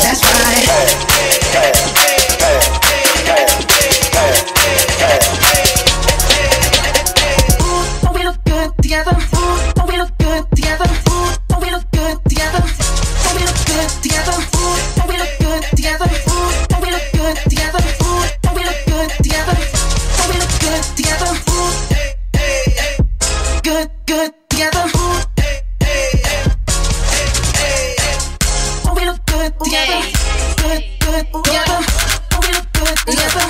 that's right. Oh, we look good together. Oh, we look good together. Oh, we look good together. Oh, we look good together. Oh, we look good together. Oh, we look good together. Oh, we look good together. Oh, we look good together. Good, good together. Oh, we look good together. Good, good together. Oh, we look good together.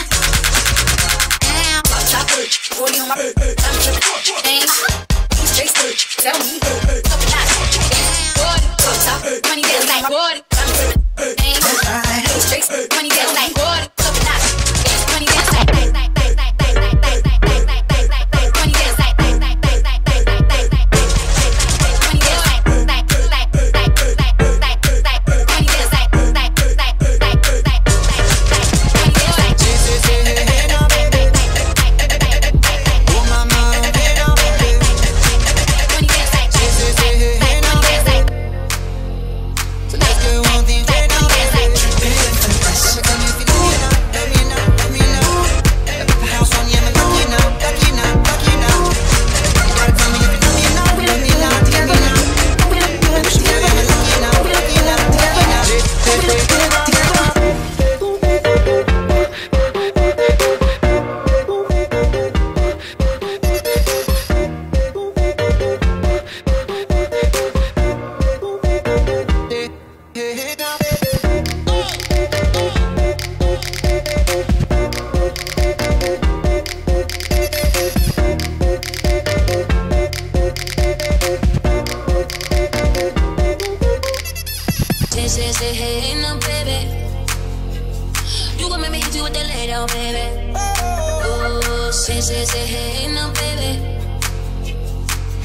Tell me, money dance like what? Money dance like what? Money dance like say, hey, now, baby.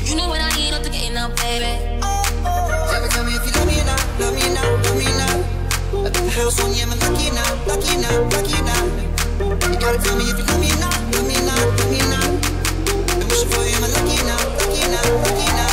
You know what I need, not to get now, baby. Never tell me if you love me now, love me now, love me now. I put the house on you, I'm lucky now, lucky now, lucky now. You gotta tell me if you love me now, love me now, love me now. I'm wishing for you, I'm lucky now, lucky now, lucky now.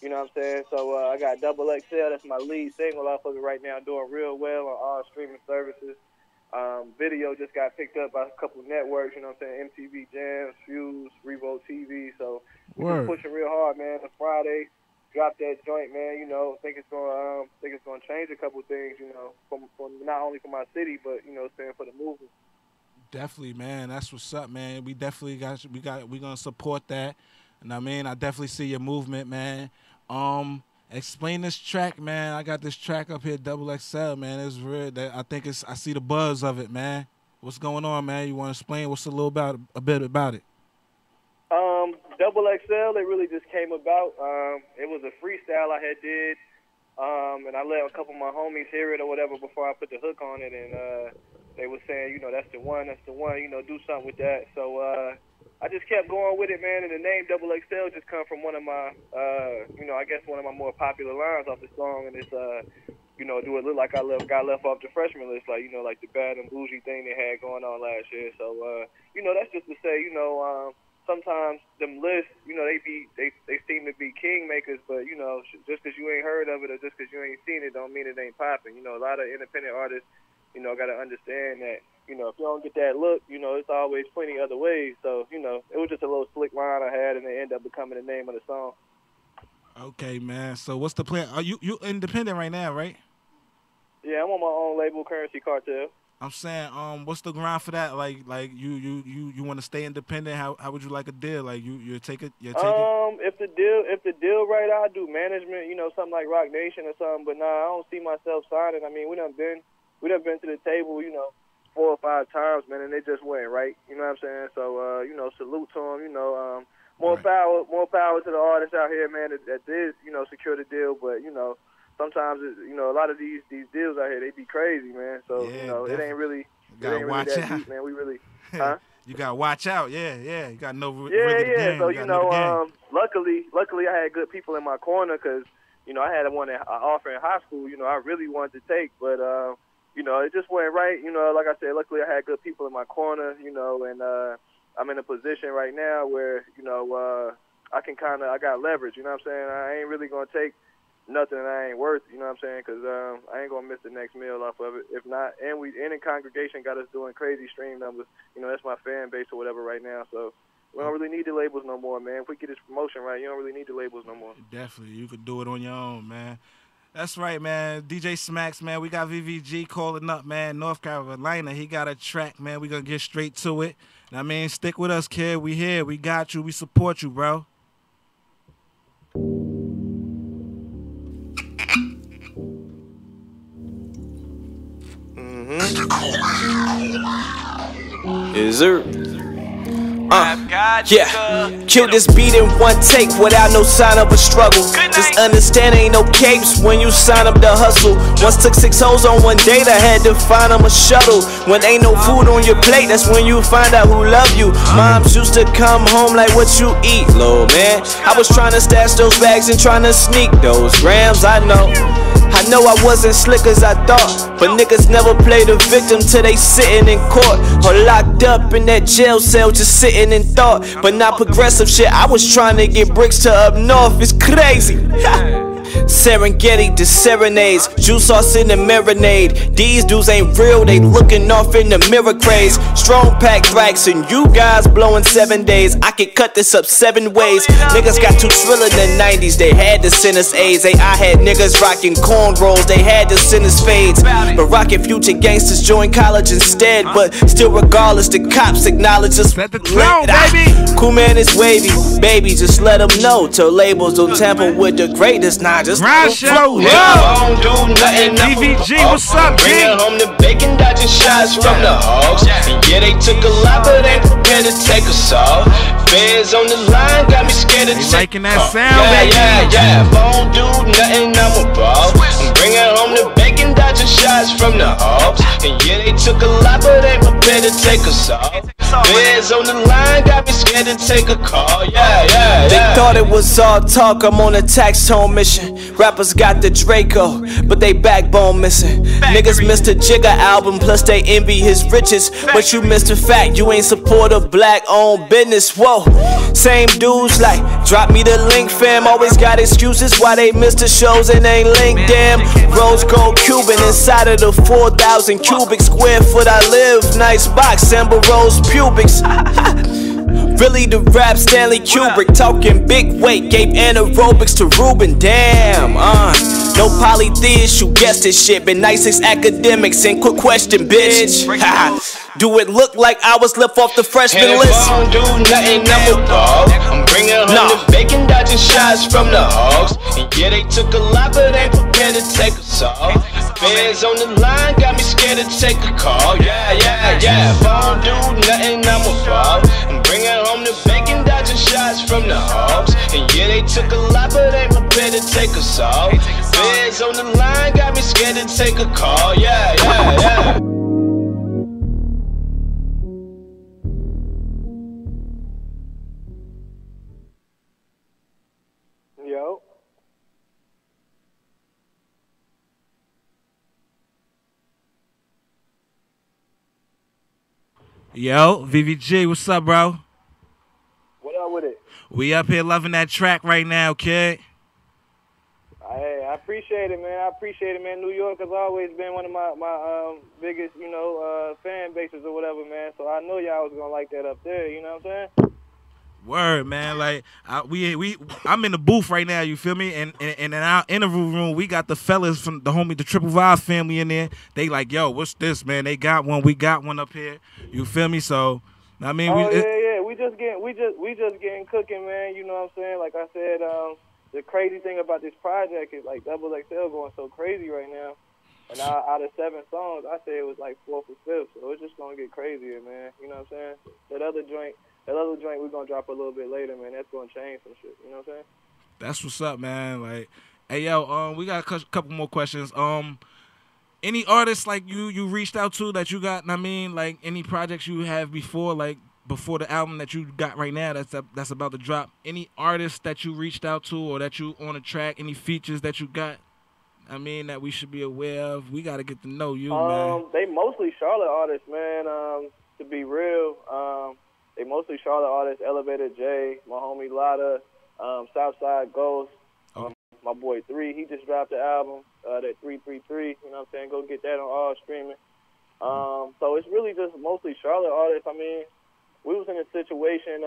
You know what I'm saying? So I got Double XL. That's my lead single off of it right now, doing real well on all streaming services. Video just got picked up by a couple networks. You know what I'm saying? MTV Jams, Fuse, Revolt TV. So we're pushing real hard, man. On Friday, drop that joint, man. You know, think it's gonna change a couple things. You know, from not only for my city, but you know, saying for the movement. Definitely, man. That's what's up, man. We definitely we're gonna support that. And I mean, I definitely see your movement, man. Explain this track, man. I got this track up here, Double XL, man. It's real. I see the buzz of it, man. What's going on, man? You want to explain what's a bit about it? Double XL, it really just came about. It was a freestyle I had did, and I let a couple of my homies hear it or whatever before I put the hook on it, and they were saying, you know, that's the one, you know, do something with that. So I just kept going with it, man, and the name Double XL just come from one of my, you know, I guess one of my more popular lines off the song, and it's, you know, do it look like I got left off the freshman list, like, you know, like the bad and bougie thing they had going on last year. So, you know, that's just to say, you know, sometimes them lists, you know, they seem to be king makers, but, you know, just because you ain't heard of it or just because you ain't seen it don't mean it ain't popping. You know, a lot of independent artists, you know, got to understand that, you know, if you don't get that look, you know, it's always plenty other ways. So, you know, it was just a little slick line I had, and it ended up becoming the name of the song. Okay, man. So what's the plan? Are you independent right now, right? Yeah, I'm on my own label, Currency Cartel. I'm saying, what's the grind for that? Like you want to stay independent? How would you like a deal? Like you take it? If the deal right, I'll do management. You know, something like Rock Nation or something. But nah, I don't see myself signing. I mean, we done been to the table, you know, 4 or 5 times, man, and they just went right. You know what I'm saying? So, you know, salute to them. You know, more power to the artists out here, man. That did, you know, secure the deal. But you know, sometimes, you know, a lot of these deals out here, they be crazy, man. So you know, definitely. it ain't really watch that out. deep, man. We really, huh? You gotta watch out. Yeah. You gotta know. Yeah. So you know, luckily, I had good people in my corner because, you know, I had one offer in high school. You know, I really wanted to take, but you know, it just went right. You know, like I said, luckily I had good people in my corner, you know, and I'm in a position right now where, you know, I got leverage, you know what I'm saying? I ain't really going to take nothing that I ain't worth, you know what I'm saying? Because I ain't going to miss the next meal off of it. If not, and the congregation got us doing crazy stream numbers. You know, that's my fan base or whatever right now. So we don't really need the labels no more, man. If we get this promotion right, you don't really need the labels no more. Definitely. You could do it on your own, man. That's right, man. DJ Smacks, man. We got VVG calling up, man. North Carolina. He got a track, man. We gonna get straight to it. I mean, stick with us, kid. We here. We got you. We support you, bro. Is there? Yeah, kill this beat in one take without no sign of a struggle. Just understand ain't no capes when you sign up to hustle. Once took 6 hoes on one date, I had to find them a shuttle. When ain't no food on your plate, that's when you find out who love you. Moms used to come home like, what you eat, little man? I was trying to stash those bags and trying to sneak those grams, I know I wasn't slick as I thought, but niggas never play the victim till they sitting in court or locked up in that jail cell just sitting in thought. But not progressive shit, I was trying to get bricks to up north, it's crazy. Serengeti to serenades, juice sauce in the marinade. These dudes ain't real, they looking off in the mirror craze. Strong pack racks and you guys blowing 7 days. I could cut this up 7 ways. Niggas got too trill in the 90s, they had to send us A's. I had niggas rocking cornrows, they had to send us fades. But rocking future gangsters joined college instead. But still regardless, the cops acknowledge us. Cool man is wavy, baby, just let them know. Till labels don't tamper with the greatest, nah, just Grind show, DVG, what's up, G? Bringing home the bacon, dodging shots from the hogs. And yeah, they took a lot, but ain't prepared to take us all. Feds on the line, got me scared to take. Liking that sound, baby? Yeah. If I don't do nothing, I'm a ball. I'm bringing home the bacon, dodging shots from the hogs. And yeah, they took a lot, but ain't prepared to take us all. Feds on the line, got me scared to take a call. Yeah, yeah, They yeah. thought it was all talk, I'm on a tax tone mission. Rappers got the Draco, but they backbone missing. Niggas missed a Jigga album, plus they envy his riches. But you missed the fact, you ain't support a black owned business. Whoa, same dudes like, drop me the link fam. Always got excuses why they missed the shows and ain't linked. Damn, rose gold Cuban inside of the 4,000 cubic square foot I live. Nice box, Amber Rose pubics. Really the rap Stanley Kubrick, talking big weight, gave anaerobics to Ruben. Damn, no polytheists, you guessed this shit. Been nicest academics and quick question, bitch. Do it look like I was left off the freshman And if list? I don't do nothing, I'm a dog. I'm bringing home the bacon, dodging shots from the hogs. And yeah, they took a lot, but ain't prepared to take us all. Feds on the line, got me scared to take a call. Yeah, yeah, yeah. If I don't do nothing, I'm a dog. I'm bringing home the bacon, dodging shots from the hogs. And yeah, they took a lot, but ain't prepared to take us all. Feds on the line, got me scared to take a call. Yeah, yeah, yeah. Yo. Yo, VVG, what's up, bro? What up with it? We up here loving that track right now, kid. Hey, I appreciate it, man. I appreciate it, man. New York has always been one of my biggest, fan bases or whatever, man. So I know y'all was gonna like that up there. You know what I'm saying? Word, man. Like I'm in the booth right now. You feel me? And in our interview room, we got the fellas from the Triple Vibe family in there. They like, yo, what's this, man? They got one. We got one up here. You feel me? So, I mean, yeah. We just getting cooking, man. You know what I'm saying? Like I said, the crazy thing about this project is like Double XL going so crazy right now. And out of 7 songs, I say it was like 4th or 5th. So it's just gonna get crazier, man. You know what I'm saying? That other joint we're gonna drop a little bit later, man. That's gonna change some shit. You know what I'm saying? that's what's up, man. Like, hey, yo, we got a couple more questions. Any artists like you reached out to that you got? I mean, like any projects you have before, like before the album that you got right now that's about to drop. Any artists that you reached out to or that you on a track? Any features that you got? I mean, that we should be aware of. We got to get to know you, man. They mostly Charlotte artists, man. To be real, they mostly Charlotte artists. Elevator J, my homie Lotta, Southside Ghost, my boy 3. He just dropped the album, that 333. You know what I'm saying? Go get that on all streaming. So it's really just mostly Charlotte artists. I mean, we was in a situation,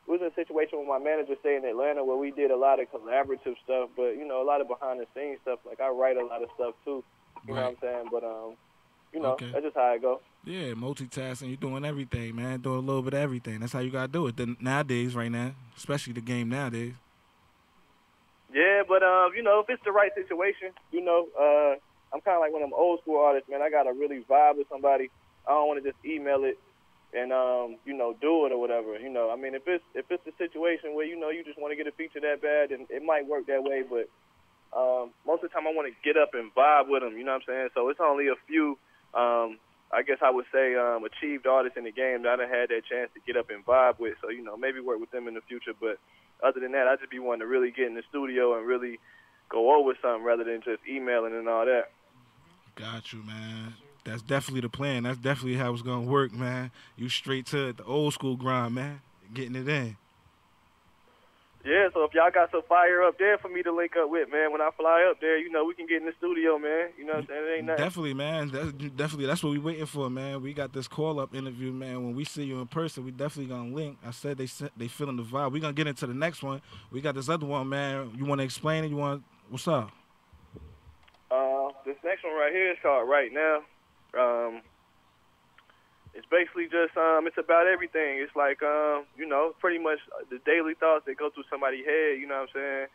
we was in a situation with my manager staying in Atlanta where we did a lot of collaborative stuff, but, a lot of behind-the-scenes stuff. Like, I write a lot of stuff, too. You know what I'm saying? But, that's just how it goes. Yeah, multitasking. You're doing everything, man. Doing a little bit of everything. That's how you got to do it nowadays, right now, especially the game nowadays. Yeah, but, if it's the right situation, I'm kind of like one of them old school artists, man. I got to really vibe with somebody. I don't want to just email it and, do it or whatever. I mean, if it's a situation where, you just want to get a feature that bad, then it might work that way. But most of the time I want to get up and vibe with them, you know what I'm saying? So it's only a few, I guess I would say, achieved artists in the game that I done had that chance to get up and vibe with. So, maybe work with them in the future. But other than that, I just be wanting to really get in the studio and really go over something rather than just emailing and all that. Got you, man. That's definitely the plan. That's definitely how it's going to work, man. You straight to the old school grind, man. Getting it in. Yeah, so if y'all got some fire up there for me to link up with, man, when I fly up there, we can get in the studio, man. You know what I'm saying? It ain't nothing. Definitely, man. That's what we waiting for, man. We got this call-up interview, man. When we see you in person, we definitely going to link. I said they feeling the vibe. We going to get into the next one. We got this other one, man. You want to explain it? What's up? This next one right here is called Right Now. It's basically just, it's about everything. It's like, pretty much the daily thoughts that go through somebody's head, you know what I'm saying?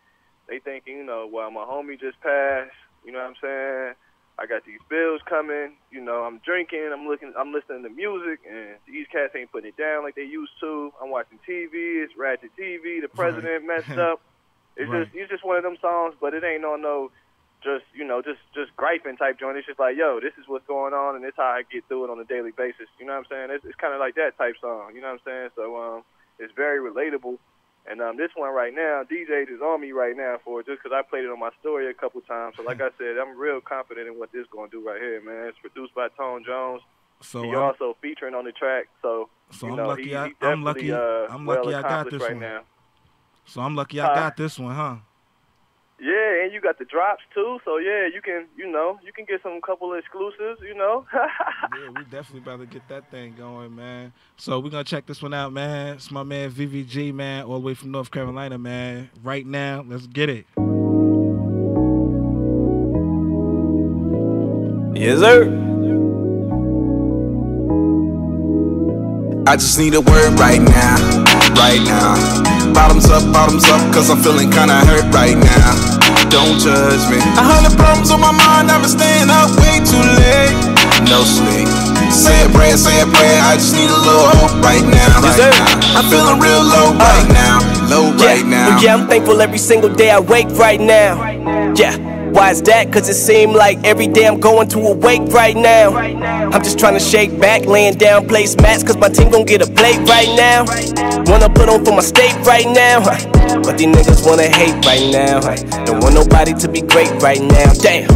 They thinking, well, my homie just passed, you know what I'm saying? I got these bills coming, I'm drinking, I'm listening to music, and these cats ain't putting it down like they used to. I'm watching TV, it's ratchet TV, the president messed up. It's just one of them songs, but it ain't on no just griping type joint. It's just like, yo, this is what's going on, and this is how I get through it on a daily basis. You know what I'm saying? It's kind of like that type song. You know what I'm saying? So it's very relatable. And this one right now, DJ is on me right now for it just because I played it on my story a couple times. So like I said, I'm real confident in what this going to do right here, man. It's produced by Tone Jones. So he also featuring on the track. So I'm lucky. He I'm lucky. I'm lucky I got this one. Now. So I'm lucky I got this one, huh? Yeah, and you got the drops too. So yeah, you can get some couple of exclusives. Yeah, we definitely about to get that thing going, man. So we're gonna check this one out, man. It's my man VVG, man, all the way from North Carolina, man. Right now, let's get it. Yes, sir. I just need a word right now, right now. Bottoms up, cause I'm feeling kinda hurt right now. Don't judge me. 100 problems on my mind, I've been staying up way too late. No sleep. Say a prayer, I just need a little hope right now, I'm feeling real low right now, right now. Yeah, I'm thankful every single day I wake right now. Yeah. Why is that? Cause it seemed like every day I'm going to awake right now. I'm just trying to shake back, laying down placemats, cause my team gon' get a plate right now. Wanna put on for my state right now, but these niggas wanna hate right now. Don't want nobody to be great right now. Damn.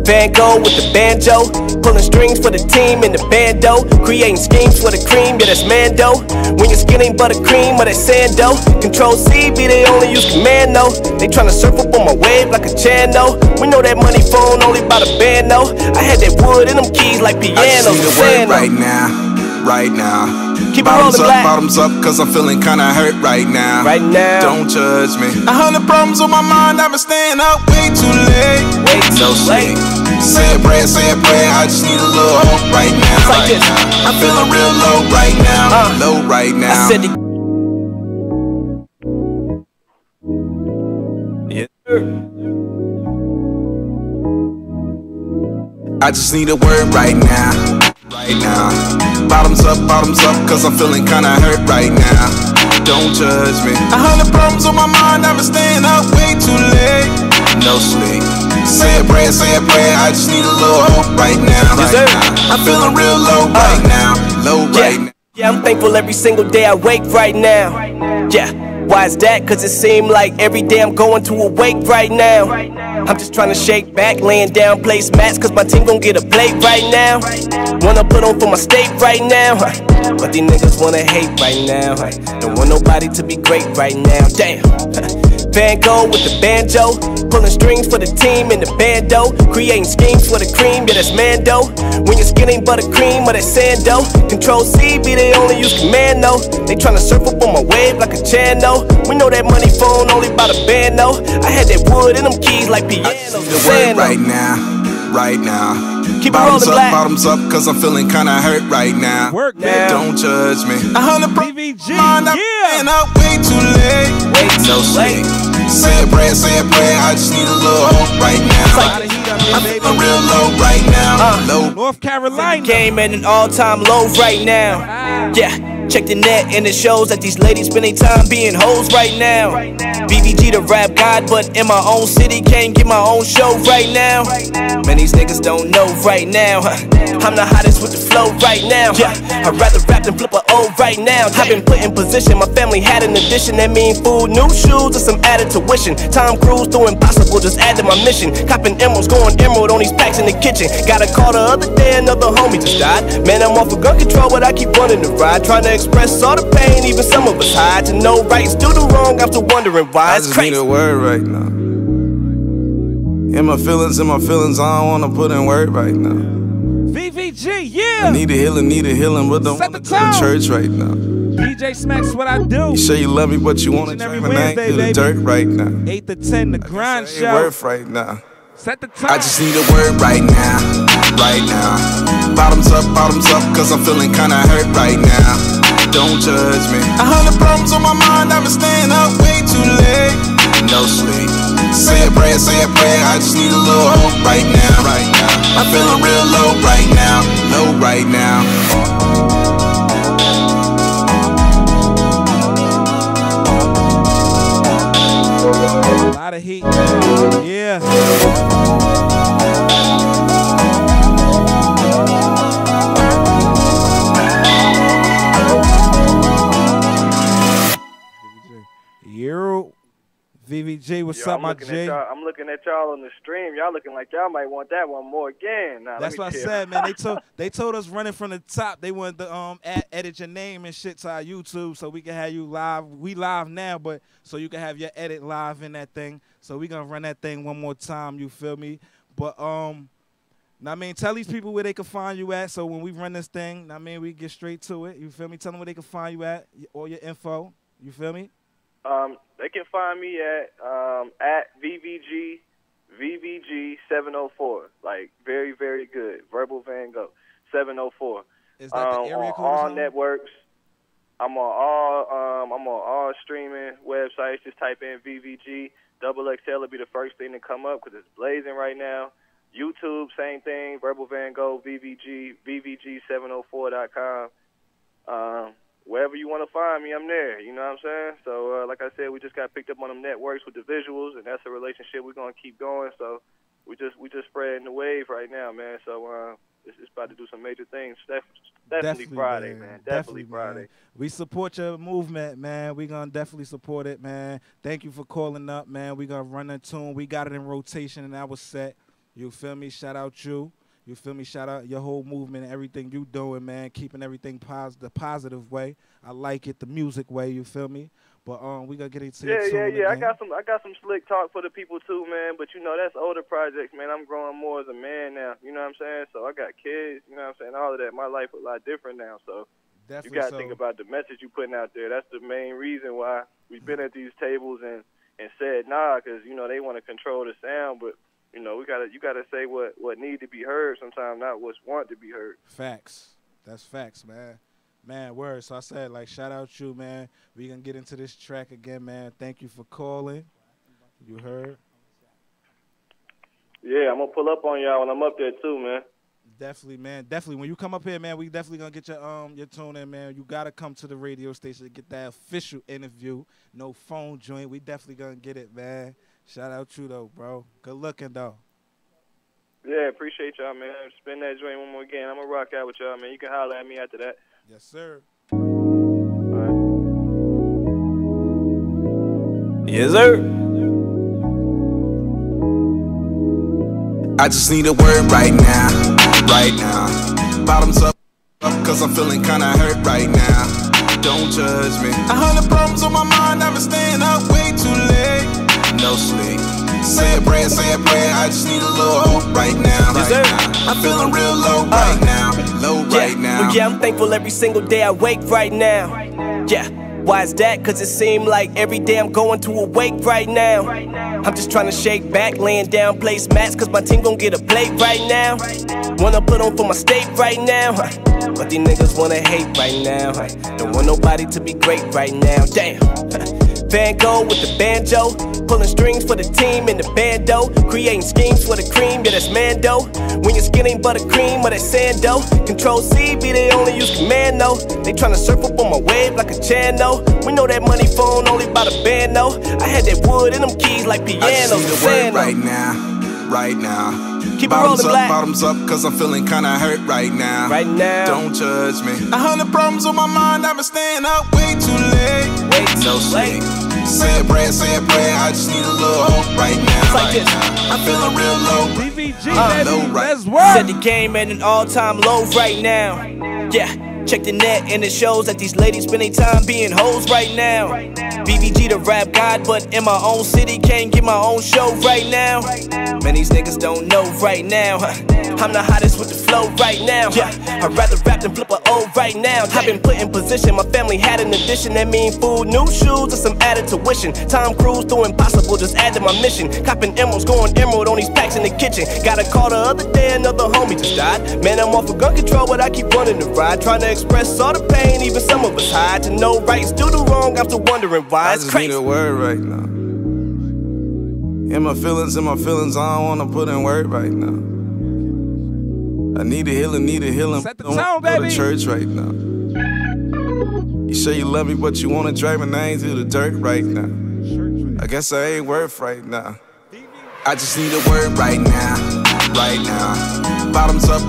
Van Gogh with the banjo, pulling strings for the team in the bando, creating schemes for the cream, yeah, that's Mando. When your skin ain't buttercream or that sando, Control C, be they only use commando. They tryna surf up on my wave like a channel. We know that money phone only by the band, though. I had that wood in them keys like pianos. I just need a word right now, right now. Keep it rolling, black. Bottoms up, cause I'm feeling kinda hurt right now. Right now. Don't judge me. 100 problems on my mind, I've been staying up way too late. No sleep. Say a prayer, I just need a little hope right now. Like this. I'm feeling real low right now, low right now. I said I just need a word right now, right now. Bottoms up, cause I'm feeling kinda hurt right now. Don't judge me. 100 problems on my mind, I've been staying up way too late. No sleep. Say a prayer, I just need a little hope right now. I'm feeling real low right now, low right now. Yeah, I'm thankful every single day I wake right now. Yeah. Why is that? Cause it seemed like every day I'm going to awake right now. I'm just trying to shake back, laying down placemats, cause my team gon' get a plate right now. Wanna put on for my state right now, but these niggas wanna hate right now. Don't want nobody to be great right now. Damn. Van Gogh with the banjo, pulling strings for the team in the bando, creating schemes for the cream, yeah, that's Mando. When your skin ain't buttercream or that sando, Control C, be they only use commando. They tryna surf up on my wave like a channel. We know that money phone only by the band, though. I had that wood in them keys like pianos. The word right now, right now. Keep it rolling, black. Bottoms up, cause I'm feeling kinda hurt right now. Work now. Don't judge me. 100 VVG, yeah. And up way too late. No sleep. Say a prayer, I just need a little hope right now. I'm feeling real low right now, low. North Carolina game at an all-time low right now. Yeah. Check the net and it shows that these ladies spend their time being hoes right now. VVG the rap god, but in my own city can't get my own show right now. Man, these niggas don't know right now. I'm the hottest with the flow right now. Yeah, I'd rather rap than flip a O right now. I've been put in position, my family had an addition. That mean food, new shoes, and some added tuition. Tom Cruise doing impossible, just add to my mission. Copping emeralds, going emerald on these packs in the kitchen. Got a call the other day, another homie just died. Man, I'm off of gun control, but I keep running the ride. Trying to express all the pain, even some of us hide. To know right, do the wrong, I'm still wondering why. It's crazy. I just need a word right now. In my feelings, I don't wanna put in word right now. VVG, yeah. I need a healing, but don't wanna go to church right now. DJ Smacks, what I do. You say you love me, but you wanna drink my name through the dirt right now. 8 to 10, the grind show. Worth right now. Set the time. I just need a word right now, right now. Bottoms up, cause I'm feeling kinda hurt right now. Don't judge me. 100 problems on my mind, I've been staying up way too late. No sleep. Say a prayer, I just need a little hope right now, right now. I'm feeling real low right now, low right now. lot of heat, man. Yeah. Yo, VVG, what's up, my J? I'm looking at y'all on the stream. Y'all looking like y'all might want that one more again. Now, that's what I said, man. They told us running from the top. They wanted to edit your name and shit to our YouTube so we can have you live. We live now, but so you can have your edit live in that thing. So we gonna run that thing one more time. You feel me? But now, I mean, tell these people where they can find you at. So when we run this thing, I mean, we get straight to it. You feel me? Tell them where they can find you at. All your info. You feel me? They can find me at VVG704. Like, very, very good. Verbal Van Gogh 704. Is that the area code? On all networks. I'm on all streaming websites. Just type in VVG. XXL will be the first thing to come up because it's blazing right now. YouTube, same thing. Verbal Van Gogh, VVG, VVG704.com. Wherever you want to find me, I'm there. You know what I'm saying? So, like I said, we just got picked up on them networks with the visuals, and that's a relationship we're gonna keep going. So, we just spreading the wave right now, man. So, it's about to do some major things. Definitely Friday, man. Definitely Friday. Man. We support your movement, man. We gonna definitely support it, man. Thank you for calling up, man. We gonna run a tune. We got it in rotation, and that was set. You feel me? Shout out you. You feel me? Shout out your whole movement and everything you doing, man. Keeping everything the positive way. I like it, the music way. You feel me? But we gonna get into it. Yeah. I got some slick talk for the people too, man. But you know that's older projects, man. I'm growing more as a man now. You know what I'm saying? So I got kids. You know what I'm saying? All of that. My life a lot different now. So definitely you gotta think about the message you putting out there. That's the main reason why we've been at these tables and said nah, because you know they want to control the sound, but. You know, you gotta say what need to be heard sometimes, not what's want to be heard. Facts. That's facts, man. Man, word. So I said, like, shout out you, man. We gonna get into this track again, man. Thank you for calling. You heard? Yeah, I'm gonna pull up on y'all when I'm up there too, man. Definitely, man. Definitely. When you come up here, man, we definitely gonna get your tune in, man. You gotta come to the radio station to get that official interview. No phone joint. We definitely gonna get it, man. Shout out you, though, bro. Good looking, though. Yeah, appreciate y'all, man. Spin that joint one more again. I'm going to rock out with y'all, man. You can holler at me after that. Yes, sir. Yes, sir. I just need a word right now, right now. Bottoms up, cause I'm feeling kinda hurt right now. Don't judge me. 100 problems on my mind, I've been staying up way too late. No sleep. Say a prayer, I just need a little hope right now. I'm feeling real low right now. Well, yeah, I'm thankful every single day I wake right now. Yeah, why is that? Cause it seems like every day I'm going to awake right now. I'm just trying to shake back, laying down place mats, cause my team gon' get a plate right now. Wanna put on for my state right now, but these niggas wanna hate right now. Don't want nobody to be great right now, damn. Van Gogh with the banjo, pulling strings for the team in the bando, creating schemes for the cream, yeah that's Mando. When your skin ain't buttercream or that sando, Control C be they only use commando. They tryna surf up on my wave like a channel. We know that money phone only by the band though. I had that wood in them keys like pianos. I just need a word right now, right now. Keep it rolling, black. Bottoms up, cause I'm feeling kinda hurt right now. Right now. Don't judge me. 100 problems on my mind, I've been staying up way too late. No sleep. Say a prayer, I just need a little hope right now. It's like this. I'm feeling real low. VVG, let's work. Said the game at an all-time low right now. Yeah. Check the net and it shows that these ladies spend their time being hoes right now. VVG the rap god, but in my own city can't get my own show right now. Man, these niggas don't know right now. I'm the hottest with the flow right now. Yeah, I'd rather rap than flip a O right now. I've been put in position, my family had an addition. That mean food, new shoes, and some added tuition. Tom Cruise doing impossible, just add to my mission. Copping emeralds, going emerald on these packs in the kitchen. Got a call the other day, another homie just died. Man, I'm off of gun control, but I keep running the ride. Trying to express all the pain, even some of us hide. To know right's do the wrong, I'm still wondering why. It's crazy. I just need a word right now. In my feelings, I don't wanna put in word right now. I need a healing, Set the don't tone, go to baby. church right now. You say you love me, but you wanna drag my name through the dirt right now. I guess I ain't worth right now. I just need a word right now, right now. Bottoms up,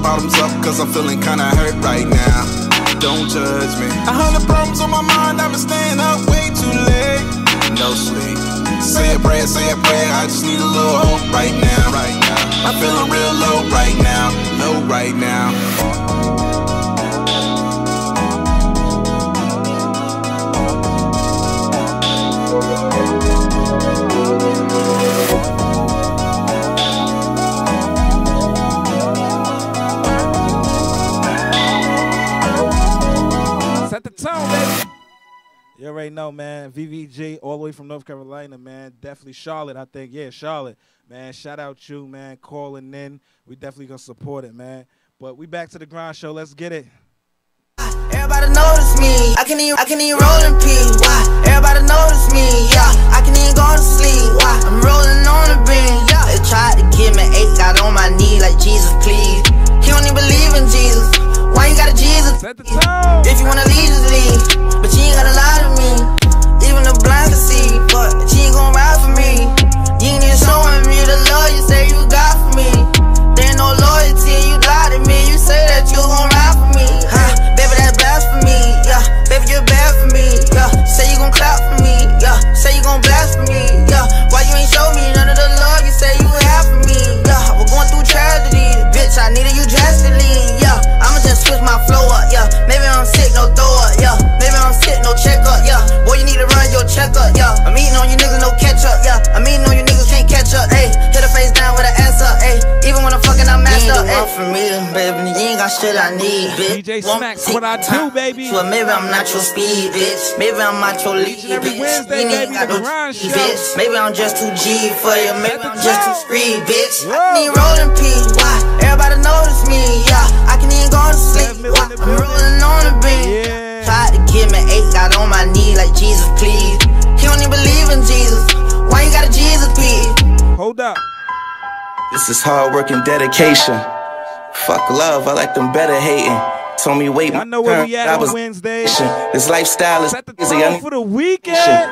cause I'm feeling kinda hurt right now. Don't judge me. 100 problems on my mind, I've been staying up way too late. No sleep. Say a prayer, I just need a little hope right now, right now. I'm feeling real low right now, low right now. Set the tone, baby. You already know, man. VVJ all the way from North Carolina, man. Definitely Charlotte, I think. Yeah, Charlotte. Man, shout out you, man, calling in. We definitely gonna support it, man. But we back to the grind show. Let's get it. Everybody notice me. I can even roll in peace. Why? Everybody notice me. Yeah, I can even go to sleep. Why? I'm rolling on the beam. Yeah, they tried to give me 8, got on my knee like Jesus, please. He don't even believe in Jesus. Why you got a Jesus? If you wanna leave, just leave. But you ain't gotta lie to me. Even the blind can see, but you ain't gon' ride for me. You ain't even showing me the love you say you got for me. There ain't no loyalty, you lied to me. You say that you gon' ride for me. Huh? Baby, that's blasphemy. Yeah, baby, you're bad for me. Yeah, say you gon' clap for me. Yeah, say you gon' blast for me. Yeah, why you ain't show me none of the love you say you have for me? Yeah, we're going through tragedy. Bitch, I needed you drastically. Yeah, I'ma just switch my flow up. Yeah, maybe I'm sick, no throw up. Yeah, maybe I'm sick, no check up. Yeah, boy, you need to run your checkup. Yeah, I'm eating on you niggas, no catch up. Yeah, I'm eating on you niggas, can't catch up. Ayy, hit her face down with an ass up. Ayy, even when I'm fucking, I'm messed up. Ayy, for me, baby, you ain't got shit I need, bitch. DJ Smacks, what I do, baby. Well, maybe I'm not your speed, bitch. Maybe I'm not your lead, bitch. Wednesday, you ain't got no G, bitch. Maybe I'm just too G for you. Maybe I'm just too street, bitch. I need rolling peace. Why? Everybody notice me. Yeah, I can even go to sleep. Why? I'm rolling on the beam. Tried to give me 8, got on my knee like Jesus, please. He don't even believe in Jesus. Why you got a Jesus, please? Hold up. This is hard work and dedication. Fuck love, I like them better hating. Told me wait, I know where we at on Wednesday. This lifestyle is easy for the weekend.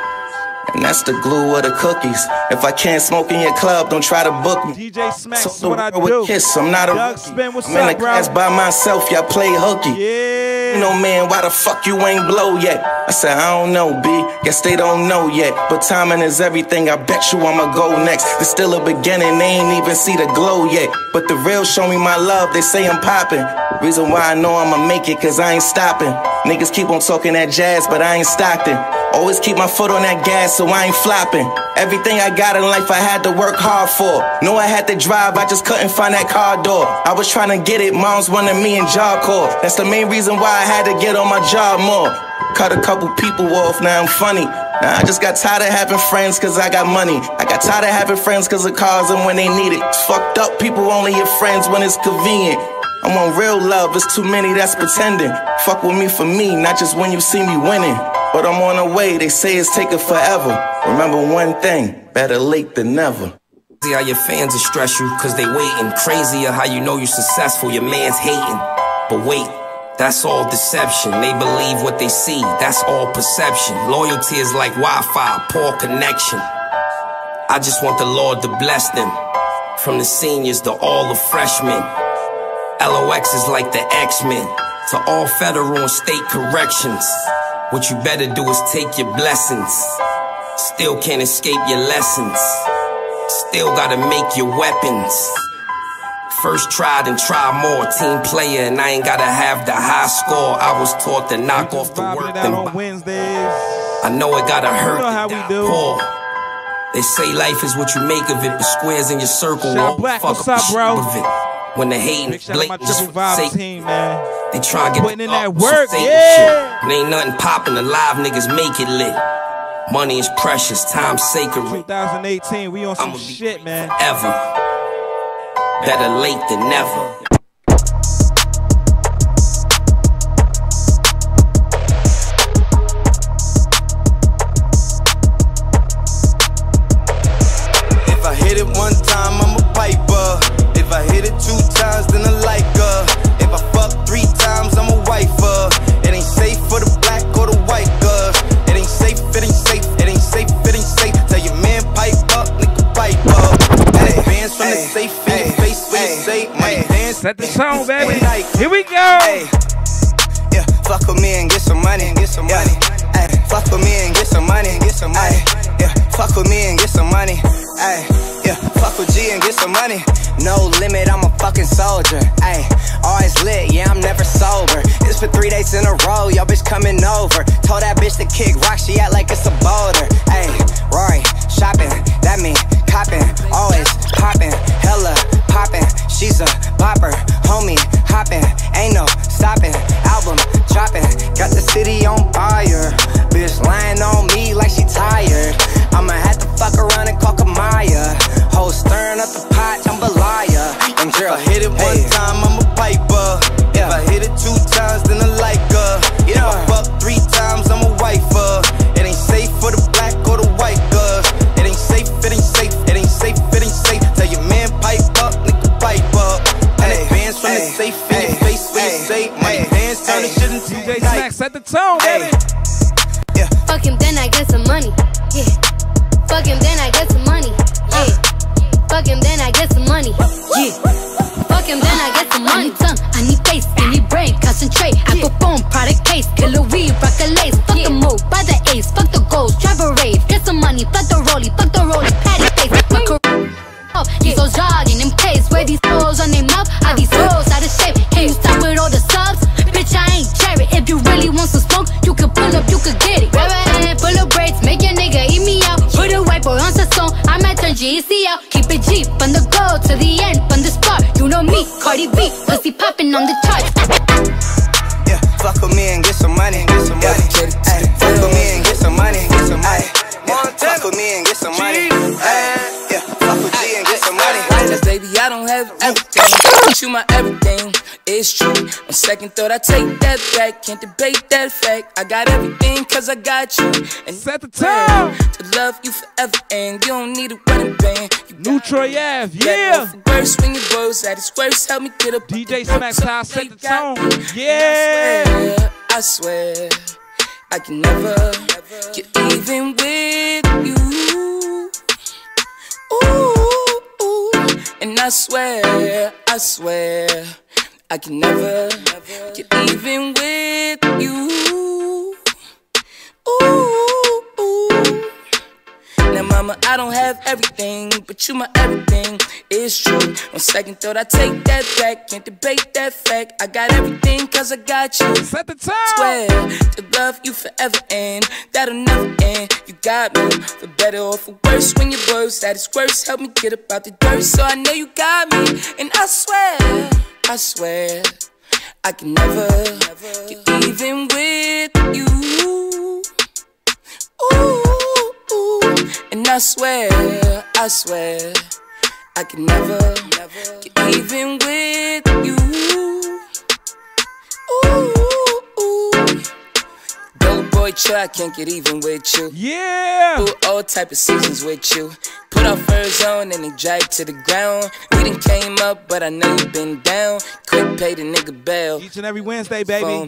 And that's the glue of the cookies. If I can't smoke in your club, don't try to book me. DJ Smacks, so what I do. Kiss, I'm not a Doug rookie. Spin, what's I'm in up, the class by myself, y'all play hooky. Yeah. You know, man, why the fuck you ain't blow yet? I said, I don't know, B. Guess they don't know yet. But timing is everything, I bet you I'ma go next. It's still a beginning, they ain't even see the glow yet. But the real show me my love, they say I'm popping. Reason why I know I'ma make it, cause I ain't stopping. Niggas keep on talking that jazz, but I ain't Stockton. Always keep my foot on that gas, so I ain't flopping. Everything I got in life, I had to work hard for. Know I had to drive, I just couldn't find that car door. I was trying to get it, moms wanted me in Job Corps. That's the main reason why I had to get on my job more. Cut a couple people off, now I'm funny. Now I just got tired of having friends cause I got money. I got tired of having friends cause of cars and when they need it. It's fucked up, people only your friends when it's convenient. I'm on real love, there's too many that's pretending. Fuck with me for me, not just when you see me winning. But I'm on the way, they say it's taking forever. Remember one thing, better late than never. See how your fans will stress you, cause they waiting. Crazier how you know you're successful, your man's hating. But wait, that's all deception. They believe what they see, that's all perception. Loyalty is like Wi-Fi, poor connection. I just want the Lord to bless them. From the seniors to all the freshmen. LOX is like the X-Men. To all federal and state corrections. What you better do is take your blessings. Still can't escape your lessons. Still gotta make your weapons. First try, then try more. Team player, and I ain't gotta have the high score. I was taught to knock off the work. On Wednesdays. I know it gotta hurt. You know how we do. Poor. They say life is what you make of it, but squares in your circle Shout Black, fuck what's up up, bro? of it. When the hating Big shout out my blatant, Triple Vibe team, man. they try to get putting in that some work, fake yeah. shit. And ain't nothing popping, alive niggas make it lit. Money is precious, time sacred. 2018, we on some shit, man. Ever. Better late than never. If I hit it one time, I'm a piper. If I hit it 2 times, then I like her. If I fuck 3 times, I'm a wifer. It ain't safe for the black or the white girl. It ain't safe, it ain't safe, it ain't safe, it ain't safe. Tell your man say, money dance. Set the tone, baby. Here we go. Yeah, fuck with me and get some money. Get some money. Ay, fuck with me and get some money. Get some money. Yeah, fuck with me and get some money. Ay, yeah, fuck with G and get some money. No limit, I'm a fucking soldier. Ay, always lit, yeah, I'm never sober. It's for 3 days in a row, yo bitch coming over. Told that bitch to kick rock, she act like it's a boulder. Ay, Rory, shopping, that mean copping. Always popping, hella popping. She's a bopper, homie, hopping. Ain't no stopping, album dropping. Got the city on fire. Bitch lying on me like she tired. I'ma have to fuck around and call Kamaya. Ho stirring up the pot, jambalaya. And girl, if I hit it one time, I'm a piper. If I hit it 2 times, then I like her. If I fuck 3 times, I'm a wifer. It ain't safe for the black or the white girl. It ain't safe, it ain't safe, it ain't safe, it ain't safe. Tell your man pipe up, nigga pipe up. And the bands from the safe in your face when you say money dance, turn the shit into DJ Smax, set the tone, baby. Yeah. Fuck him, then I get some money. Yeah. Fuck him, then I get some money. Yeah. Fuck him, then I get some money. Yeah. Fuck him, then I get some money. I need tongue, I need face, I need brain, concentrate. I perform product case, killer weed, rock a lace. Fuck the move, buy the ace, fuck the goals, drive a rave. Get some money, fuck the rollie, patty face. My career off, these hoes jogging in pace. Wear these hoes on their mouth, are these hoes out of shape? Can you stop with all the subs? Bitch, I ain't cherry. If you really want some smoke, you can pull up, you can get it. Grab a hand full of braids, make your nigga eat me out. Put a white boy on the song, I might turn GEC out. Keep it G, from the go to the end, from the start. You know me, Cardi B, pussy popping on the charts. Yeah, fuck with me and get some money. Get some money. Ay, fuck with me and get some money. Get some money. Yeah, fuck with me and get some money. Ay, yeah, fuck with G and get some money. Baby, I don't have everything, but you my everything. It's true. On second thought, I take that back. Can't debate that fact. I got everything, cause I got you. And set the tone to love you forever, and you don't need a wedding band. New Troy Ave, yeah. Worse when your words at its worst, help me get up. DJ Smax, how I set the tone. Yeah. I swear, I can never get even with you. Ooh. And I swear, I can never get even with you. Ooh. Now, mama, I don't have everything, but you my everything. It's true. On second thought, I take that back. Can't debate that fact. I got everything, cause I got you. Set the time. Swear to love you forever, and that'll never end. You got me, for better or for worse. When your words at its worst, help me get up out the dirt. So I know you got me, and I swear, I can never get even with you. Ooh. And I swear, I can never get even with you. Ooh. Dope boy, chill, I can't get even with you. Yeah. Ooh, all type of seasons with you. Put our furs on and they drag to the ground. We done came up, but I know you been down. Quick pay the nigga bail. Each and every Wednesday, baby.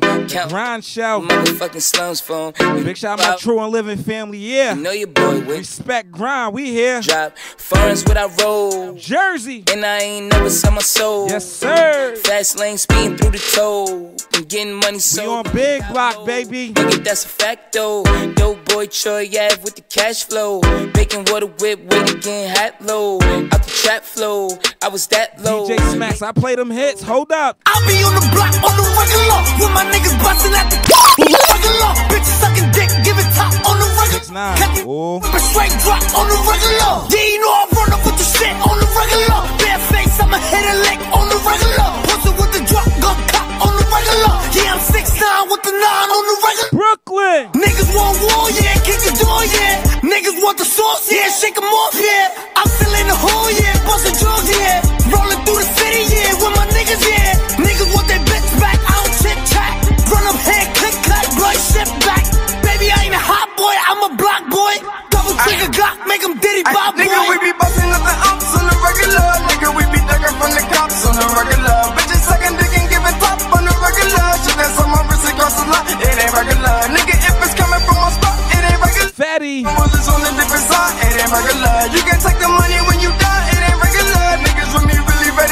Grind show. Motherfucking slums phone. Big shout out my True and Living family, yeah. You know your boy with respect grind, we here. Drop foreigns with our roll. Jersey. And I ain't never sell my soul. Yes, sir. Fast lane speeding through the toll. And getting money so. We on big block, baby. Nigga, that's a fact though. Dope boy Troy Ave with the cash flow. Baking water whip with again hat low. Out the trap flow. I was that low. DJ Smax, I play them hits. Hold up. I'll be on the block on the regular. With my niggas busting at the regular. Bitches sucking dick, give it top on the regular. 6ix9ine. Oh. Whip a straight drop on the regular. Yeah, you know I run up with the shit on the regular. Bare face, I'ma hit a lick on the regular. Pussy with the drop, gun cop on the regular. Yeah, I'm 6'9" with the 9 on the regular. Brooklyn. Niggas want war, yeah, kick the door, yeah. Niggas want the sauce, yeah, shake them off, yeah. I'm still in the hole, yeah, bustin' drugs, yeah. Rolling through the city, yeah, with my niggas, yeah. Niggas want their bitch back, I don't chit-chat. Run up here, click, clack, blow shit back. Baby, I ain't a hot boy, I'm a block boy. Double trigger Glock, make them diddy bop, boy. Nigga, we be bustin' up the ops on the regular. Nigga, we be ducking from the cops on the regular. Bitches sucking dick and giving top on the regular. Shit that's on my wrist, it costs a lot, it ain't regular. Nigga, if it's coming from my spot, it ain't regular. Fatty. Bullets on the different side, it ain't regular. You can take the money when you die, it ain't regular. Niggas with me really regular.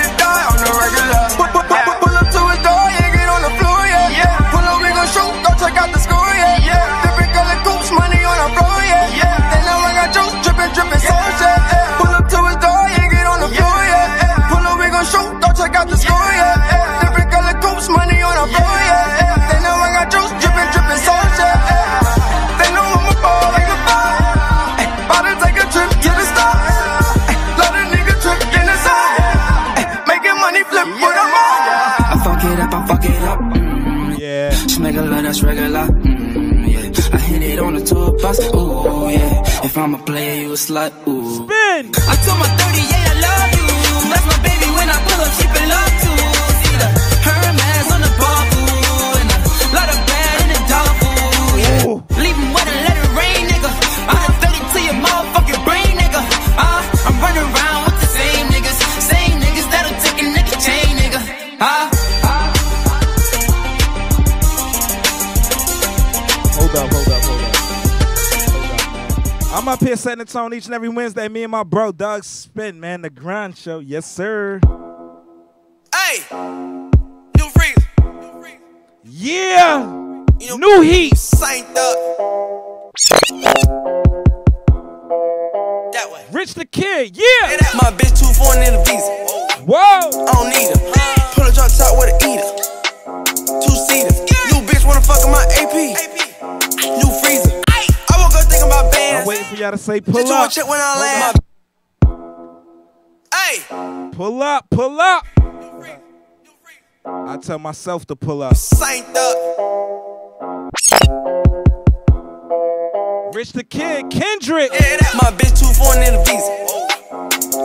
boss, ooh, yeah. If I'm a player, you a slut, ooh. Spin! I told my 38 I love you. That's my baby when I pull up, she belong to. See the Hermes on the bar, ooh. And a lot of bad in the dog, ooh, yeah. Leave him wet and let it rain, nigga. I'm 30 to your motherfucking brain, nigga. I'm running around with the same niggas that'll take a nigga chain, nigga. Hold up. I'm up here setting the tone each and every Wednesday. Me and my bro Doug Spin, man, the grind show. Yes, sir. Hey, new freeze. Yeah, new heat. Synced up. That way. Rich the Kid, yeah. My bitch too foreign in the visa. Whoa. I don't need her. Pull a drop top with an eater. 2-seater. New bitch wanna fuck in my AP. New freezer. I woke up thinking about bands. I'm waiting for y'all to say pull Just do a up. check when I land. Hey. Pull up. I tell myself to pull up. Synced up. Rich the Kid, Kendrick. My bitch too foreign in the visa.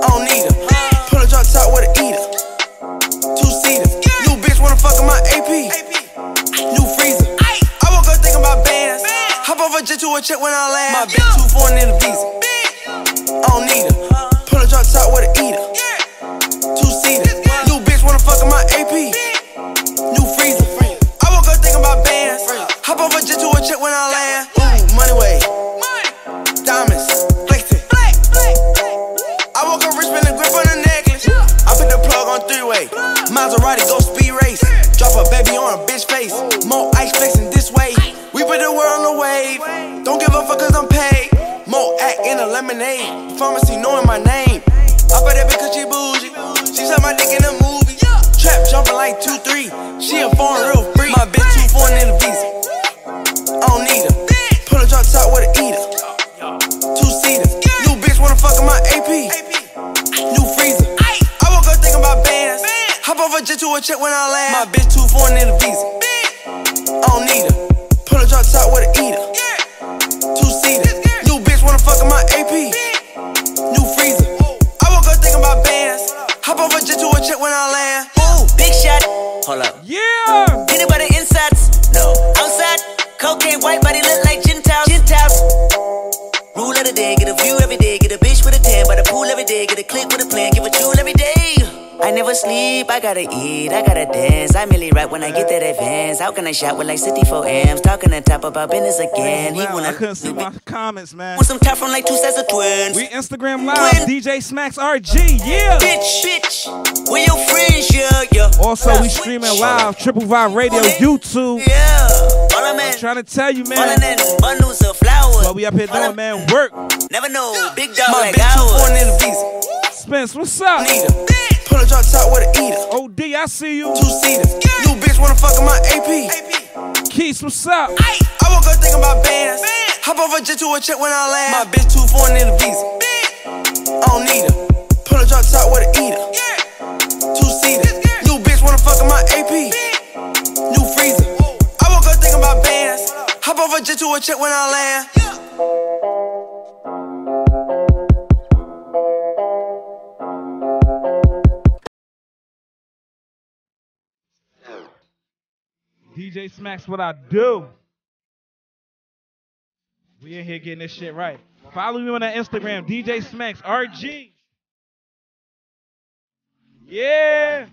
I don't need her. Pull a drop top with an eater. 2-seater. New bitch wanna fuck in my AP. New freezer. I woke up thinking about bands. Hop over jet to a check when I land. My bitch too foreign in the visa. I don't need her. Pull a drop top with an eater. 2-seater. New bitch wanna fuck in my AP. New freezer. I woke up thinking about bands. Hop over jet to a check when I land. Ooh, money way. Diamonds. Flexing. I woke up rich, spin a grip on a necklace. I put the plug on 3-way. Maserati go speed race. Drop a baby on a bitch face. More ice flexing this way. We put the world on the wave. Don't give a fuck cause I'm paid. More act in a lemonade. Pharmacy knowing my name. I bet that bitch cause she bougie. She suck my dick in a movie. Trap jumping like 2-3. She a foreign real free. My bitch too foreign in the visa. I don't need her. Pull a drop top with an eater. 2-seater. New bitch wanna fuck in my AP. New freezer. I woke up thinking about bands. Hop over jet to a check when I land. My bitch too foreign in the visa. I don't need her. Pull a drop top with an eater. 2-seater. New bitch wanna fuck in my AP. New freezer. I woke up thinking about bands. Hop over jet to a check when I land. Ooh, big shot. Hold up. Yeah. Anybody insides? No. Outside. Cocaine, white body look like Gentiles. Rule of the day, get a view every day. Get a bitch with a tan by the pool every day. Get a click with a plan, give a jewel every day. I never sleep, I gotta eat, I gotta dance. I merely rap when I get that advance. How can I shout with like 64 amps? Talking on top about business again. He wanna I couldn't see my comments, man. Want some top from like 2 sets of twins. We Instagram live, DJ Smacks RG, yeah. Bitch, where your friends, yeah. Also, we streaming live, Triple Vibe Radio, YouTube. Yeah, I'm trying to tell you, man. Bundles of flowers. But we up here doing, man, work. Never know, big dog my like bitch too ours. foreign in the visa. Spence, what's up? Need her. Pull a drop top with an eater. OD, I see you. 2-seater. New bitch wanna fuck in my AP. Keith, what's up? I woke up thinking about bands. Hop over jet to a check when I land. My bitch too foreign in the visa. I don't need her. Pull a drop top with an eater. 2-seater. New bitch wanna fuck in my AP. New freezer. I woke up thinking about bands. Hop over jet to a check when I land. DJ Smacks, what I do. We in here getting this shit right. Follow me on that Instagram, DJ Smacks RG. Yeah.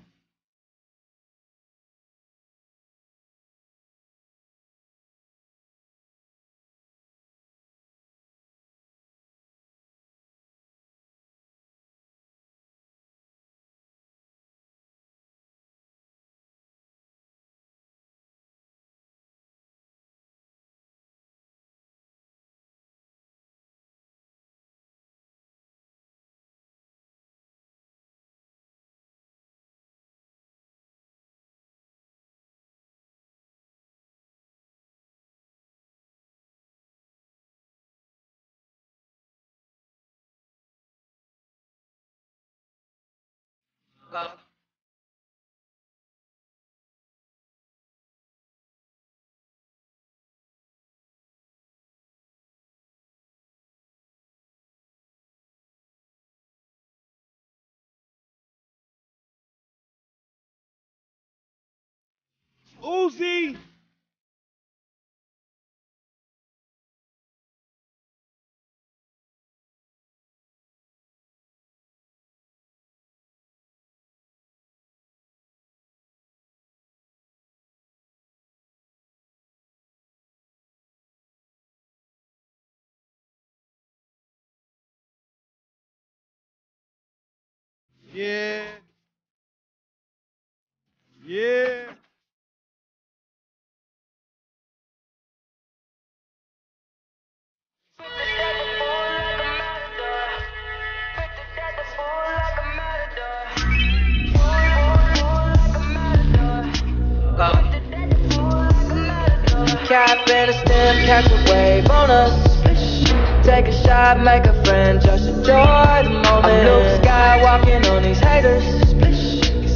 Uzi. Yeah. Yeah. Cap and a stem, catch a wave on us. Take a shot, make a friend, just enjoy the moment. I'm Luke Skywalking on these haters.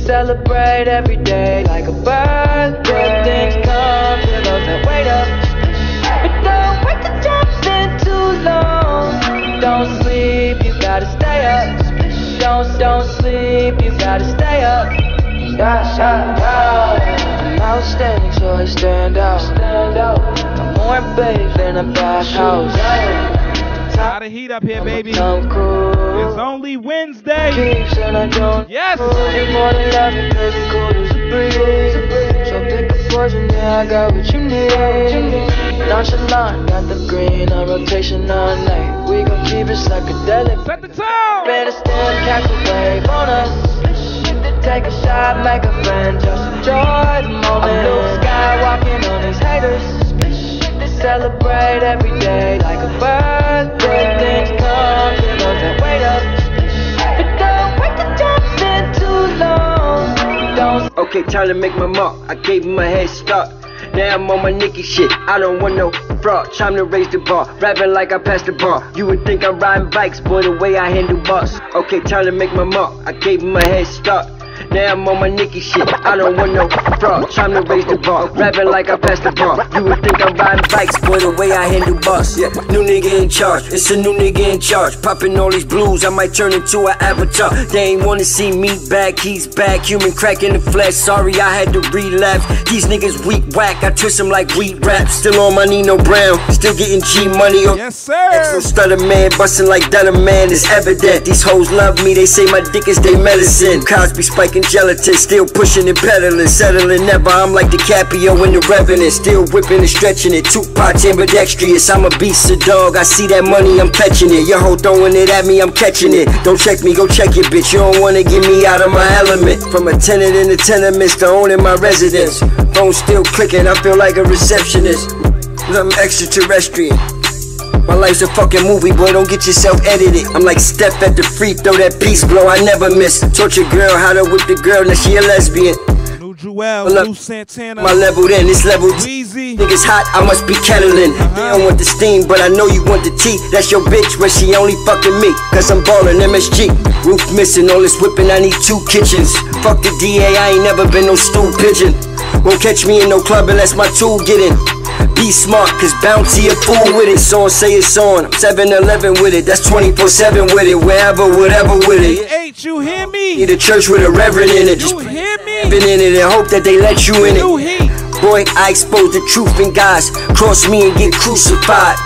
Celebrate every day like a birthday. Good things come to those that wait up. But don't wait to jump in too long. Don't sleep, you gotta stay up. Don't sleep, you gotta stay up. I'm outstanding, so I stand out. I'm more babe than a bathhouse. Lot of heat up here, baby. It's only Wednesday. Yes. So pick a poison, yeah, I got what you need. Nonchalant, got the green on rotation all night. We gon' keep it psychedelic. Set the tone. Better stand, catch a wave on us. Take a shot, make a friend, just enjoy the moment. I'm Luke Skywalking on these haters. Celebrate every day like a birthday. Things come to those that wait up. But don't wait to jump in too long. Don't. Okay, time to make my mark. I gave him a head start. Now I'm on my Nicki shit. I don't want no fraud. Time to raise the bar. Rapping like I passed the bar. You would think I'm riding bikes, boy, the way I handle bars. Okay, time to make my mark. I gave him a head start. Now I'm on my Nicki shit. I don't want no fraud. Time to raise the bar. Rapping like I passed the bar. You would think I'm riding bikes, boy, the way I handle bars. Yeah, new nigga in charge. It's a new nigga in charge. Popping all these blues, I might turn into an avatar. They ain't wanna see me back. He's back. Human crack in the flesh. Sorry, I had to relapse. These niggas weak whack. I twist them like wheat rap. Still on my Nino Brown. Still getting G money. Yes, sir. Extra stutter man. Busting like Dunner man. It's evident. These hoes love me. They say my dick is their medicine. Cosby spiking gelatin, still pushing and pedaling, settling never. I'm like DiCaprio in The Revenant, still whipping and stretching it. Tupac ambidextrous, I'm a beast of dog. I see that money, I'm catching it. Your hoe throwing it at me, I'm catching it. Don't check me, go check your bitch. You don't wanna get me out of my element. From a tenant in the tenements to owning my residence. Phone still clicking, I feel like a receptionist. I'm extraterrestrial. My life's a fucking movie, boy, don't get yourself edited. I'm like Steph at the free throw, that peace blow I never miss. Taught your girl how to whip the girl, now she a lesbian. New Jewel, New Santana. My level then, it's level Weezy. Niggas hot, I must be kettling. They don't want the steam, but I know you want the tea. That's your bitch, but she only fucking me. Cause I'm ballin' MSG. Roof missing, all this whipping, I need 2 kitchens. Fuck the DA, I ain't never been no stool pigeon. Won't catch me in no club unless my tool get in. Be smart, cause bounty a fool with it. Song say it's on, I'm 7-11 with it. That's 24/7 with it, wherever, whatever with it. H, you hear me? Need a church with a reverend in it. Just you hear me? Been in it and hope that they let you in it. You heat. Boy, I expose the truth in guys. Cross me and get crucified.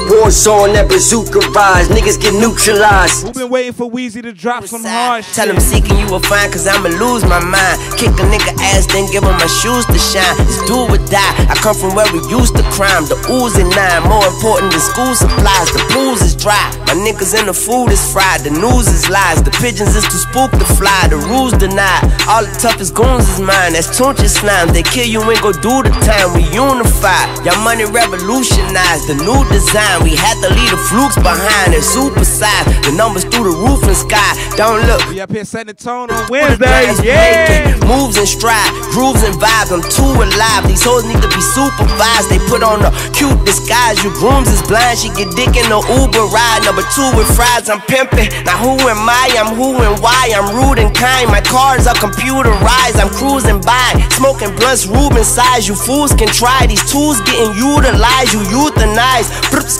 Wars on that bazooka rise. Niggas get neutralized. We've been waiting for Weezy to drop some hard shit. Tell him seeking you will find, cause I'ma lose my mind. Kick a nigga ass, then give him my shoes to shine. It's do or die. I come from where we used to crime. The ooze and 9, more important than school supplies. The pools is dry. My niggas in the food is fried. The news is lies. The pigeons is too spook to fly. The rules denied. All the toughest goons is mine. That's Tunch slime. They kill you and go do the time. We unify. Your money revolutionized. The new design. We had to leave the flukes behind and supersize. The numbers through the roof and sky. Don't look. We up here setting the tone on Wednesday. Yeah. Moves and stride, grooves and vibes. I'm too alive. These hoes need to be supervised. They put on a cute disguise. You grooms is blind. She get dick in the Uber ride. Number 2 with fries. I'm pimping. Now who am I? I'm who and why. I'm rude and kind. My cars are computerized. I'm cruising by, smoking blunts, Ruben size. You fools can try. These tools getting utilized. You euthanize.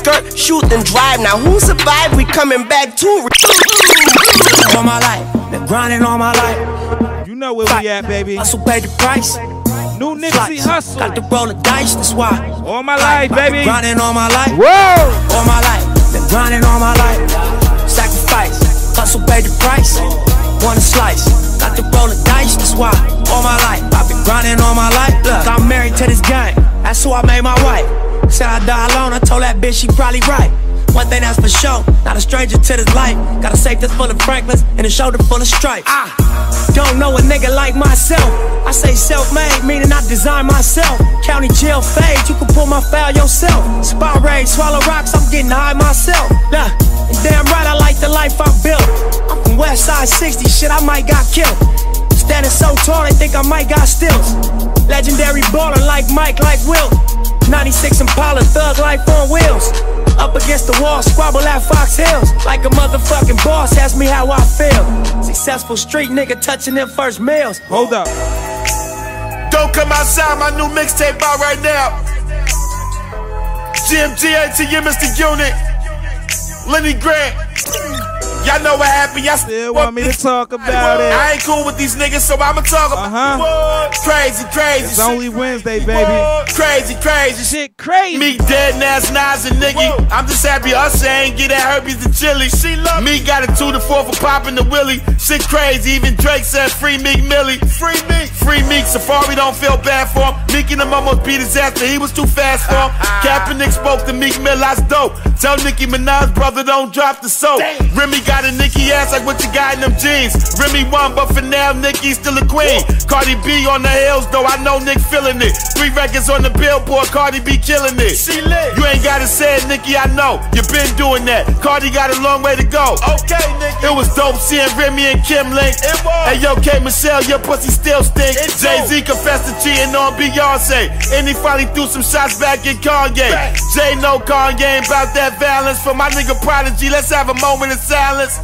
Skirt, shoot and drive. Now who survived? We coming back to all my life, been grinding all my life. You know where we at, baby. Hustle paid the price. New Nipsey Hussle. Got to roll the dice, that's why. All my life, baby. Grinding all my life. Whoa! All my life. Been grinding all my life. Sacrifice. Hustle, pay the price. Want a slice. Got to roll the dice, that's why. All my life. I've been grinding all my life. Look, I'm married to this game. That's who I made my wife. Said I die alone, I told that bitch she probably right. One thing that's for sure, not a stranger to this life. Got a safe that's full of Franklins and a shoulder full of stripes. I don't know a nigga like myself. I say self-made, meaning I design myself. County jail fade, you can pull my foul yourself. Spot raid, swallow rocks, I'm getting high myself. Nah, and damn right I like the life I built. I'm from West Side 60, shit I might got killed. Standing so tall, they think I might got stills. Legendary baller like Mike, like Will. 96 Impala, thug life on wheels. Up against the wall, squabble at Fox Hills. Like a motherfucking boss, ask me how I feel. Successful street nigga touching them first meals. Hold up. Don't come outside, my new mixtape out right now. GMGA to you, Mr. Unit. Lenny Grant. Y'all know what happened, y'all still want me to talk about it. I ain't cool with these niggas, so I'ma talk about it. Crazy, crazy. It's only Wednesday, baby. Crazy, crazy. Shit crazy. Me dead, Nas, Nas, and Niggy. I'm just happy Usher ain't get that herpes and chili. Me got a 2 to 4 for popping the Willie. Shit crazy, even Drake said free Meek Millie. Free Meek. Free Meek, Safari don't feel bad for him. Meek and him almost beat his ass, but he was too fast for him. Kaepernick spoke to Meek Mill, that's dope. Tell Nicki Minaj, brother, don't drop the soap. Remy got a Nicki ass like what you got in them jeans. Remy won, but for now, Nicki's still a queen. Cardi B on the hills, though, I know Nick feeling it. 3 records on the Billboard, Cardi B killing it. You ain't gotta say it, Nicki, I know. You been doing that. Cardi got a long way to go. Okay, Nicki. It was dope seeing Remy and Kim link. Hey, yo, K. Michelle, your pussy still stink. Jay-Z confessed to cheating on Beyonce. And he finally threw some shots back at Kanye. Jay know Kanye ain't about that balance. For my nigga Prodigy, let's have a moment of silence.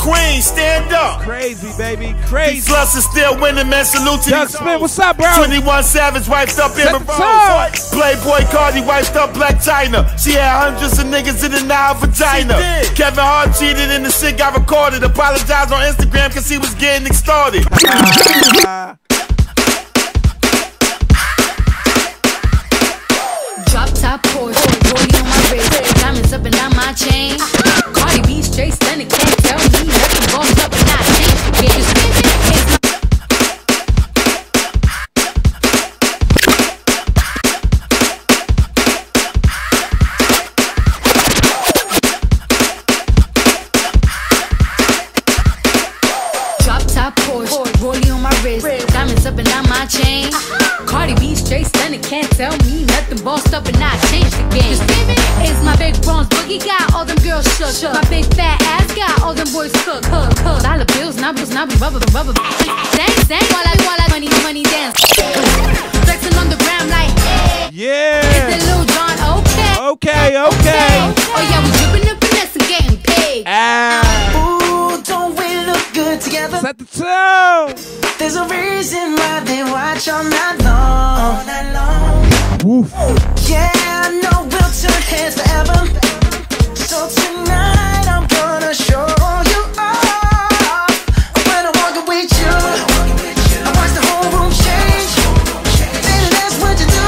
Queen, stand up. Crazy, baby, crazy. These sluts are still winning, man. Salute to Doug Spin, what's up, bro? 21 Savage wiped up in Playboy Cardi wiped up Black China. She had hundreds of niggas in and out of vagina. Kevin Hart cheated and the shit got recorded. Apologized on Instagram cause he was getting extorted. Drop top Porsche, rolling on my wrist, diamonds up and down my chain. Cardi B straight stunning, can't tell me nothing. Boss up and not change. Yeah, you spin it. Drop top Porsche, rolling on my wrist, diamonds up and down my chain. Cardi B straight stunning, can't tell me nothing. Bossed up and not changed the game. It's my big bronze boogie, got all them girls shook. My big fat ass got all them boys cook. Dollar bills, nubbles, rubber. Dang, while I money dance. Flexing on the gram like, hey. Yeah. Is it Lil Jon? Okay. Oh yeah, we dripping and finesse and getting paid. Ooh, don't we look good together? Set the tone. There's a reason why they watch all night long. Woof. Yeah, I know we'll turn heads forever. So tonight I'm gonna show you off. When I walk with you, I watch the whole room change. Baby, that's what you do.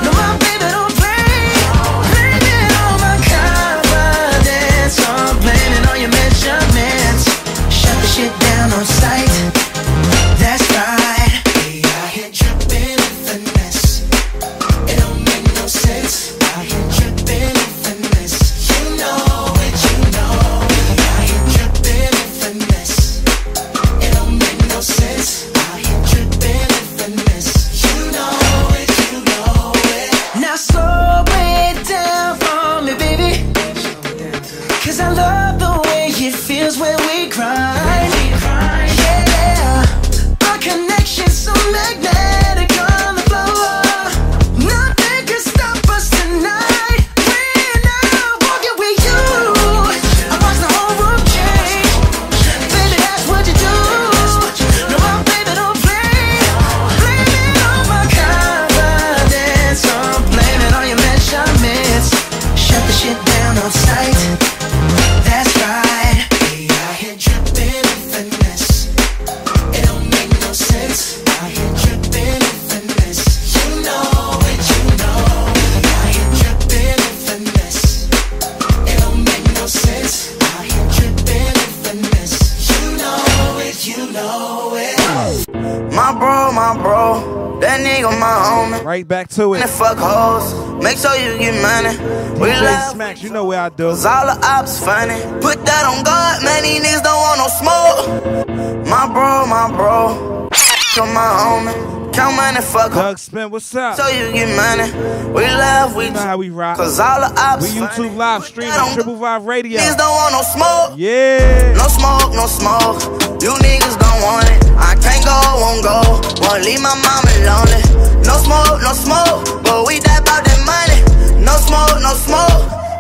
No, my baby don't play. Blaming all my confidence, I'm blaming all your measurements. Shut the shit down on sight. That's right. We out here dripping in finesse. It don't make no sense. Out here dripping in finesse. You know it, you know. We out here dripping in finesse. It don't make no sense. Out here dripping in finesse. You know it, you know it. Now slow it down for me, baby. Cause I love the way it feels when we grind. Yeah. you know it. My bro, that nigga my homie. Right back to it. And fuck hoes, make sure you get money. We DJ love Smacks, you know where I do. Cause all the ops funny. Put that on God, man, these niggas don't want no smoke. My bro, come my homie. Count money, fuck Doug Spin, what's up? So you get money. We love, we know how we rock. Cause all the ops we YouTube live streaming Triple Vibe Radio. Niggas don't want no smoke. Yeah. No smoke. You niggas don't want it. I can't go, won't go. Won't leave my mama lonely. No smoke. But we die about that money. No smoke.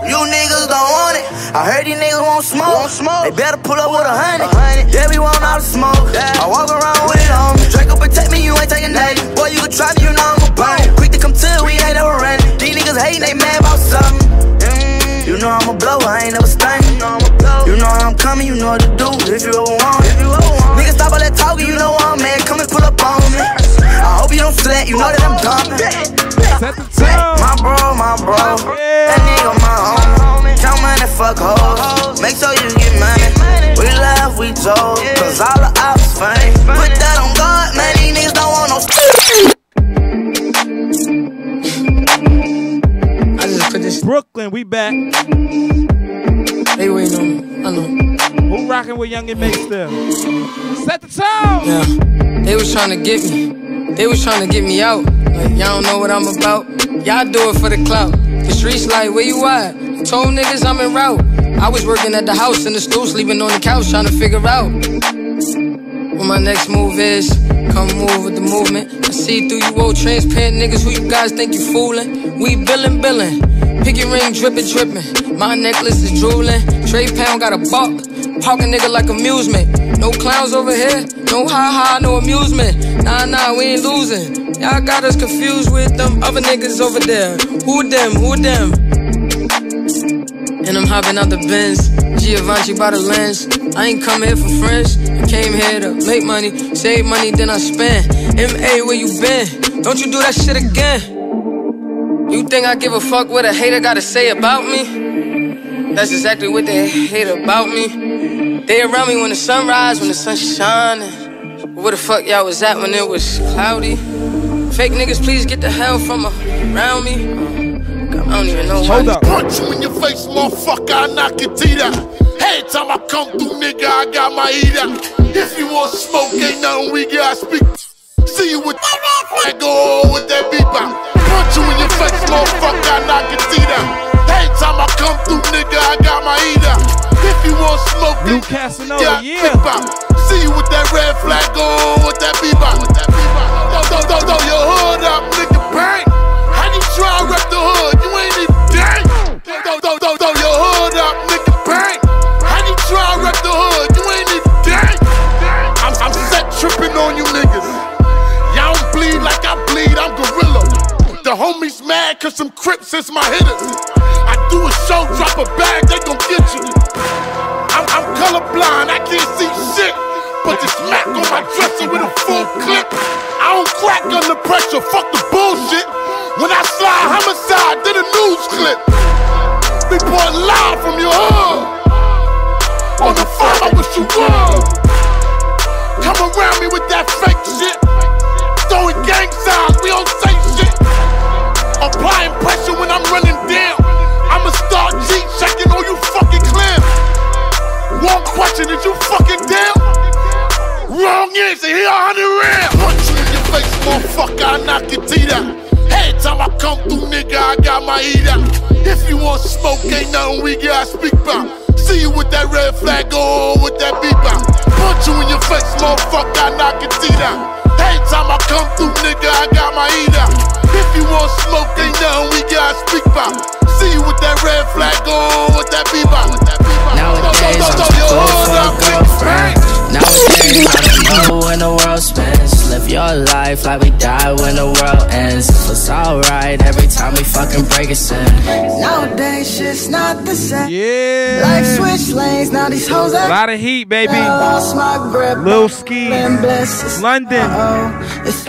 You niggas don't want it. I heard these niggas won't smoke. They better pull up with 100. Yeah, we want all the smoke. I walk around with it on me. Draco protect me, you ain't taking that. Boy, you can try me, you know I'm a burn. Quick to come to, we ain't never running. These niggas hating, they mad about something. You know I'm a blow, I ain't never stunning. You know I'm coming, you know what to do. If you ever want it. Niggas stop all that talking, you know I'm mad. Come and pull up on me. I hope you don't sweat, you know that I'm dumping. Set the tone. My bro. Yeah. That nigga my homie. Count money, fuck hoes. Make sure you get money. We love, we told. Cause all the ops funny. Put that on God, man, these niggas don't want no. I just put this. Brooklyn, we back. They waiting on me. I know. Who rocking with Young and Make still? Set the tone. Yeah. They was trying to get me. They was trying to get me out. Like, y'all don't know what I'm about. Y'all do it for the clout. The streets like, where you at? I told niggas I'm en route. I was working at the house in the stool, sleeping on the couch, trying to figure out what my next move is. Come move with the movement. I see through you old transparent niggas who you guys think you fooling. We billin'. Pinky ring drippin'. My necklace is drooling. Trey Pound got a buck. Park a nigga like amusement. No clowns over here. No ha-ha, no amusement. Nah, we ain't losing. Y'all got us confused with them other niggas over there. Who them? And I'm hopping out the Benz. Giovanni by the lens. I ain't come here for friends. I came here to make money, save money, then I spend. M.A. where you been? Don't you do that shit again. You think I give a fuck what a hater gotta say about me? That's exactly what they hate about me. They around me when the sun rise, when the sun's shining. Where the fuck y'all was at when it was cloudy? Fake niggas, please get the hell from around me. I don't even know why. Hold up. Punch you in your face, motherfucker, I knock your teeth out. Every time I come through, nigga, I got my heat out. If you want smoke, ain't nothing we gotta speak. See you with that go with that beep out. Punch you in your face, motherfucker, I knock your teeth out. Every time I come through, nigga, I got my heat out. If you want smoke, Blue Casanova, yeah. See you with that red flag go with that beep out. Throw your hood up, nigga, bang. How you try to rep the hood? You ain't even dang. Throw your hood up, nigga, bang. How you try to rep the hood? You ain't even dang. I'm set tripping on you niggas. Y'all don't bleed like I bleed, I'm gorilla. The homies mad cause some Crips is my hitters. I do a show, drop a bag, they gon' get you. I'm colorblind, I can't see shit. But this Mac on my dresser with a full clip. I don't crack under pressure, fuck the bullshit. When I slide homicide, did a news clip. Report live from your hood. On the phone, I wish you would. Come around me with that fake shit. Throwing gang signs, we don't say shit. Applying pressure when I'm running down. I'ma start G-checking on you fucking clam. One question, is you fucking down? Wrong answer, here 100 rounds. Punch you in your face, motherfucker, I knock your teeth out. Every time I come through, nigga, I got my heat out. If you want smoke, ain't nothing we gotta speak about. See you with that red flag, go on with that beep out. Punch you in your face, motherfucker, I knock your teeth out. Every time I come through, nigga, I got my heat out. If you want smoke, ain't nothing we gotta speak about. See you with that red flag, go on with that beep out. Nowadays, I'm too cool for a girlfriend. Nowadays, I don't know when the world spins. Live your life like we die when the world ends. So it's alright every time we fucking break a sin. Nowadays, shit's not the same. Yeah. Life switch lanes, now these hoes a lot of heat, baby. Lost my grip. Lil Ski, London.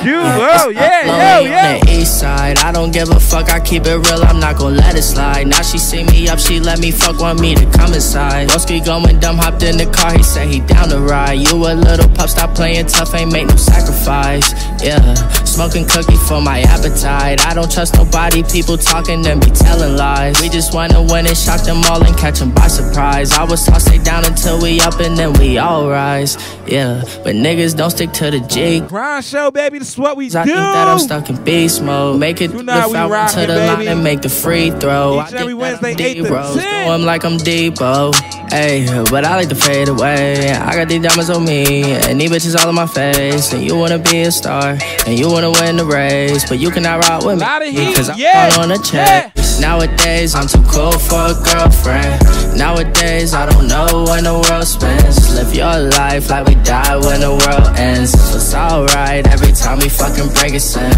You, oh, yeah, Lonely on the east side, I don't give a fuck, I keep it real, I'm not gon' let it slide. Now she see me up, she let me fuck, want me to come inside. Broski going dumb, hopped in the car, he said he down to ride. You a little pup, stop playing tough, ain't make no sacrifice. Yeah, smoking cookie for my appetite. I don't trust nobody, people talking and be telling lies. We just wanna win and shock them all and catch them by surprise. I was tossed stay down until we up and then we all rise. Yeah, but niggas don't stick to the G. Grind show, baby, this is what we do. I think that I'm stuck in beast mode. Make it through the foul to the line and make the free throw. Each and every Wednesday, 8 to 10. Do him like I'm Debo. Hey, but I like to fade away. I got these diamonds on me, and these bitches all in my face. And you wanna be a star, and you wanna win the race, but you cannot ride with me, cause I'm on a check. Nowadays, I'm too cool for a girlfriend. Nowadays, I don't know when the world spins. Just live your life like we die when the world ends. So it's alright every time we fucking break a sin.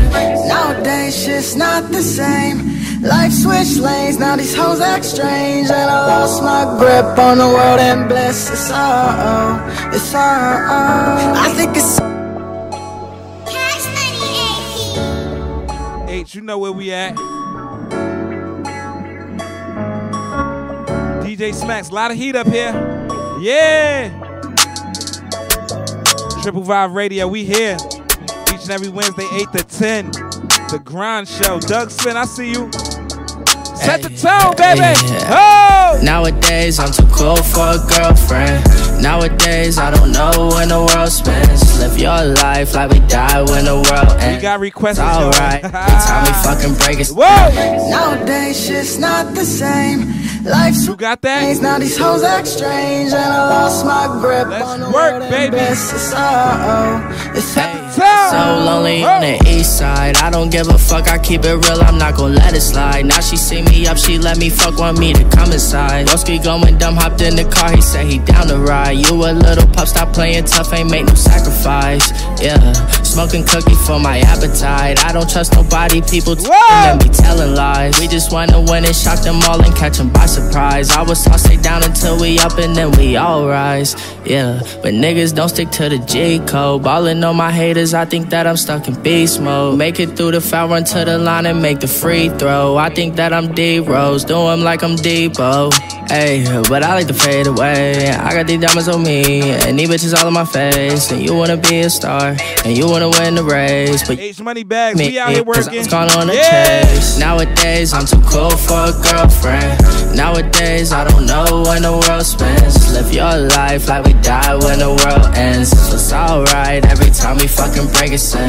Nowadays, shit's not the same. Life switched lanes, now these hoes act strange. And I lost my grip on the world and bliss. It's all, it's all. I think it's H, you know where we at. DJ Smacks, a lot of heat up here. Yeah. Triple Vibe Radio, we here. Each and every Wednesday, 8 to 10. The Grind Show. Doug Spin, I see you. Set the tone, baby. Oh! Nowadays, I'm too cool for a girlfriend. Nowadays, I don't know when the world spins. Just live your life like we die when the world ends. We got requests. Alright, every time we fucking break it. Whoa! Nowadays, shit's not the same. Life's you got that? Now these hoes act strange, and I lost my grip on the world and bliss. It's all, it's so lonely on the east side. I don't give a fuck, I keep it real, I'm not gon' let it slide. Now she see me up, she let me fuck, want me to come inside. Broski going dumb, hopped in the car, he said he down to ride. You a little pup, stop playing tough, ain't make no sacrifice. Yeah, smoking cookie for my appetite. I don't trust nobody, people talking and be telling lies. We just wanna win and shock them all and catch them by surprise. I was tossed stay down until we up and then we all rise. Yeah, but niggas don't stick to the G code. Ballin' on my haters, I think that I'm stuck in beast mode. Make it through the foul, run to the line and make the free throw. I think that I'm D-Rose, do him like I'm Debo. Hey, but I like to fade away. I got these diamonds on me, and these bitches all in my face. And you wanna be a star, and you wanna win the race, but H Money Bags, we out here working. Gone on a chase. Nowadays, I'm too cool for a girlfriend. Nowadays, I don't know when the world spins. Just live your life like we die when the world ends. So it's alright every time we fucking break a sin.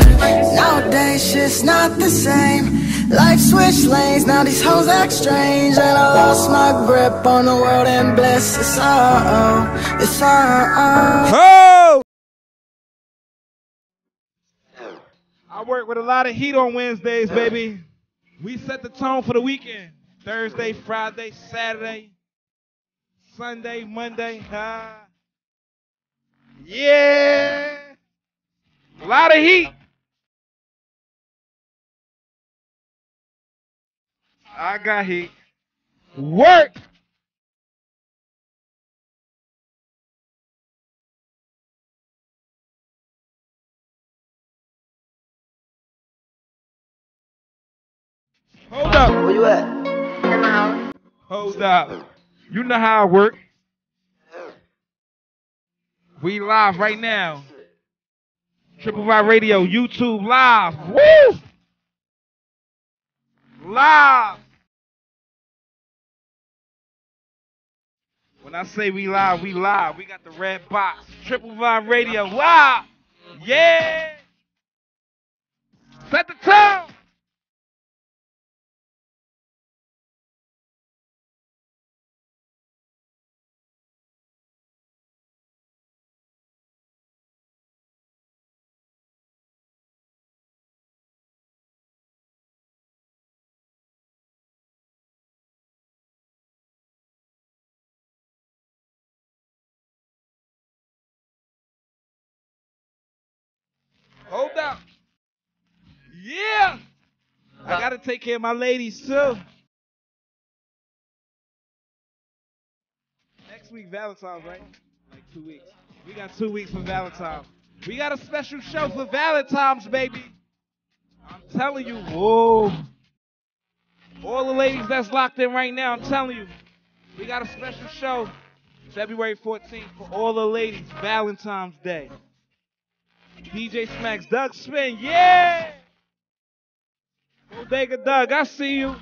Nowadays, shit's not the same. Life switched lanes, now these hoes act strange. And I lost my grip on the world and bliss. It's all, it's all. Oh! I work with a lot of heat on Wednesdays, baby. We set the tone for the weekend. Thursday, Friday, Saturday, Sunday, Monday. Yeah. A lot of heat. I got heat. Work. Hold up. Where you at? Hold up. You know how I work. We live right now. Triple Vibe Radio, YouTube live. Woo! Live. When I say we live, we live. We got the red box. Triple Vibe Radio live. Yeah. Set the tone. Hold up. Yeah. I got to take care of my ladies, too. Next week, Valentine's, right? Like 2 weeks. We got 2 weeks for Valentine's. We got a special show for Valentine's, baby. I'm telling you, whoa. All the ladies that's locked in right now, I'm telling you, we got a special show February 14th for all the ladies, Valentine's Day. DJ Smacks, Doug Spin, yeah! Bodega Doug, I see you.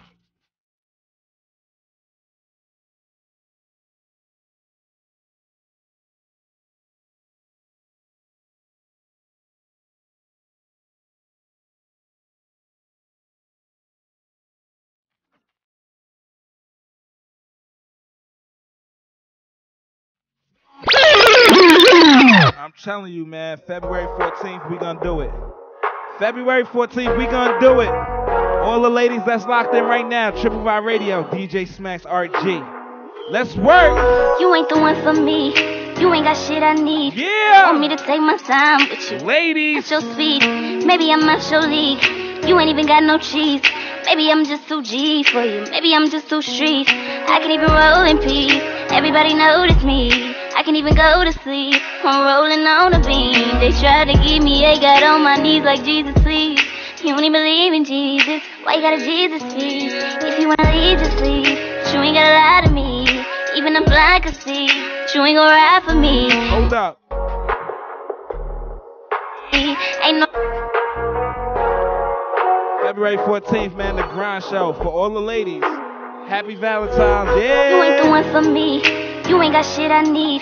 I'm telling you, man, February 14th, we gonna do it. February 14th, we gonna do it. All the ladies that's locked in right now, Triple Y Radio, DJ Smacks RG. Let's work. You ain't the one for me. You ain't got shit I need. Yeah. Want me to take my time with you. Ladies. At your speed. Maybe I'm out your league. You ain't even got no cheese. Maybe I'm just too G for you. Maybe I'm just too street. I can even roll in peace. Everybody notice me. I can even go to sleep. I'm rolling on a beam. They try to give me a God on my knees like Jesus, please. You don't even believe in Jesus. Why you got a Jesus, please? If you wanna leave, just leave. You ain't gotta lie to me. Even a blind can see. You ain't gon' ride for me. Hold up. Ain't no. February 14th, man, the grind show for all the ladies. Happy Valentine's, yeah. You ain't the one for me. You ain't got shit I need.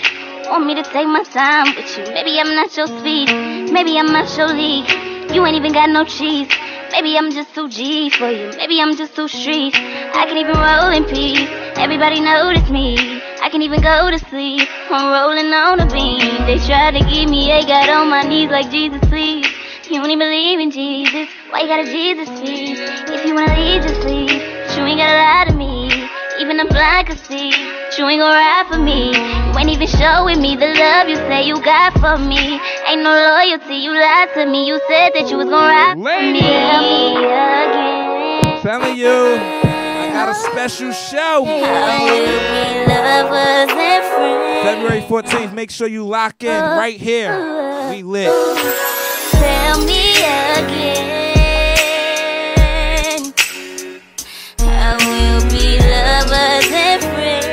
Want me to take my time with you. Maybe I'm not your speed. Maybe I'm out your league. You ain't even got no cheese. Maybe I'm just too G for you. Maybe I'm just too street. I can even roll in peace. Everybody notice me. I can even go to sleep. I'm rolling on a beam. They try to give me a God on my knees like Jesus, please. You don't even believe in Jesus. Why you got a Jesus, please? If you wanna leave, just leave. You ain't gotta lie to me. Even a blind can see. You ain't gon' ride for me. You ain't even showing me the love you say you got for me. Ain't no loyalty, you lied to me. You said that you was gon' ride for me. Tell me again. Telling you, I got a special show. February 14th, make sure you lock in right here. We lit. Tell me again. I will be lovers and friends.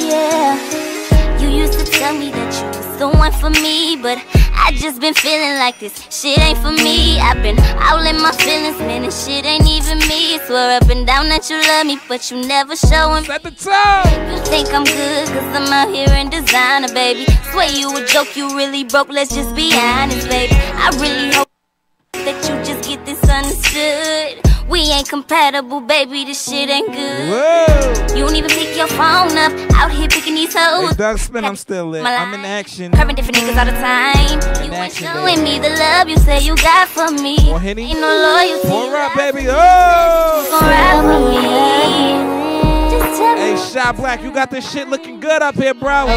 Yeah. You used to tell me that you was the one for me, but I just been feeling like this shit ain't for me. I've been all in my feelings, man, and shit ain't even me. Swear up and down that you love me, but you never showin'. At the top. You think I'm good, cause I'm out here in designer, baby. Swear you a joke, you really broke, let's just be honest, baby. I really hope that you just get this understood. We ain't compatible, baby, this shit ain't good. Whoa. You don't even pick your phone up, out here picking these hoes. Hey, Doug Spin, I'm still lit. I'm in action. Curving different niggas all the time. You ain't showing me the love you say you got for me. Ain't no loyalty. Pour up, baby. Oh! Gon' ride for me. Just tell me. Hey, Shot Black, you got this shit looking good up here, bro.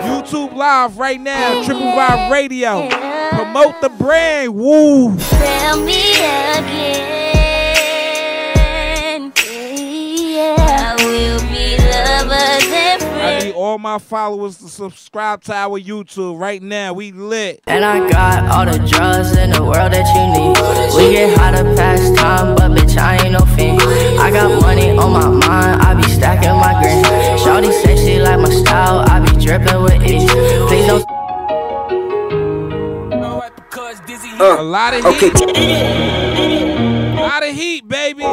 YouTube Live right now, Triple Y Radio. Promote the brand, woo. Tell me again. Yeah. I will be lovers and friends. I need all my followers to subscribe to our YouTube right now. We lit. And I got all the drugs in the world that you need. We get high to pass time, but bitch, I ain't no fiend. I got money on my mind, I be stacking my green. Shawty say she like my style, I be dripping with ease. Please don't. A lot of heat. A lot of heat, baby.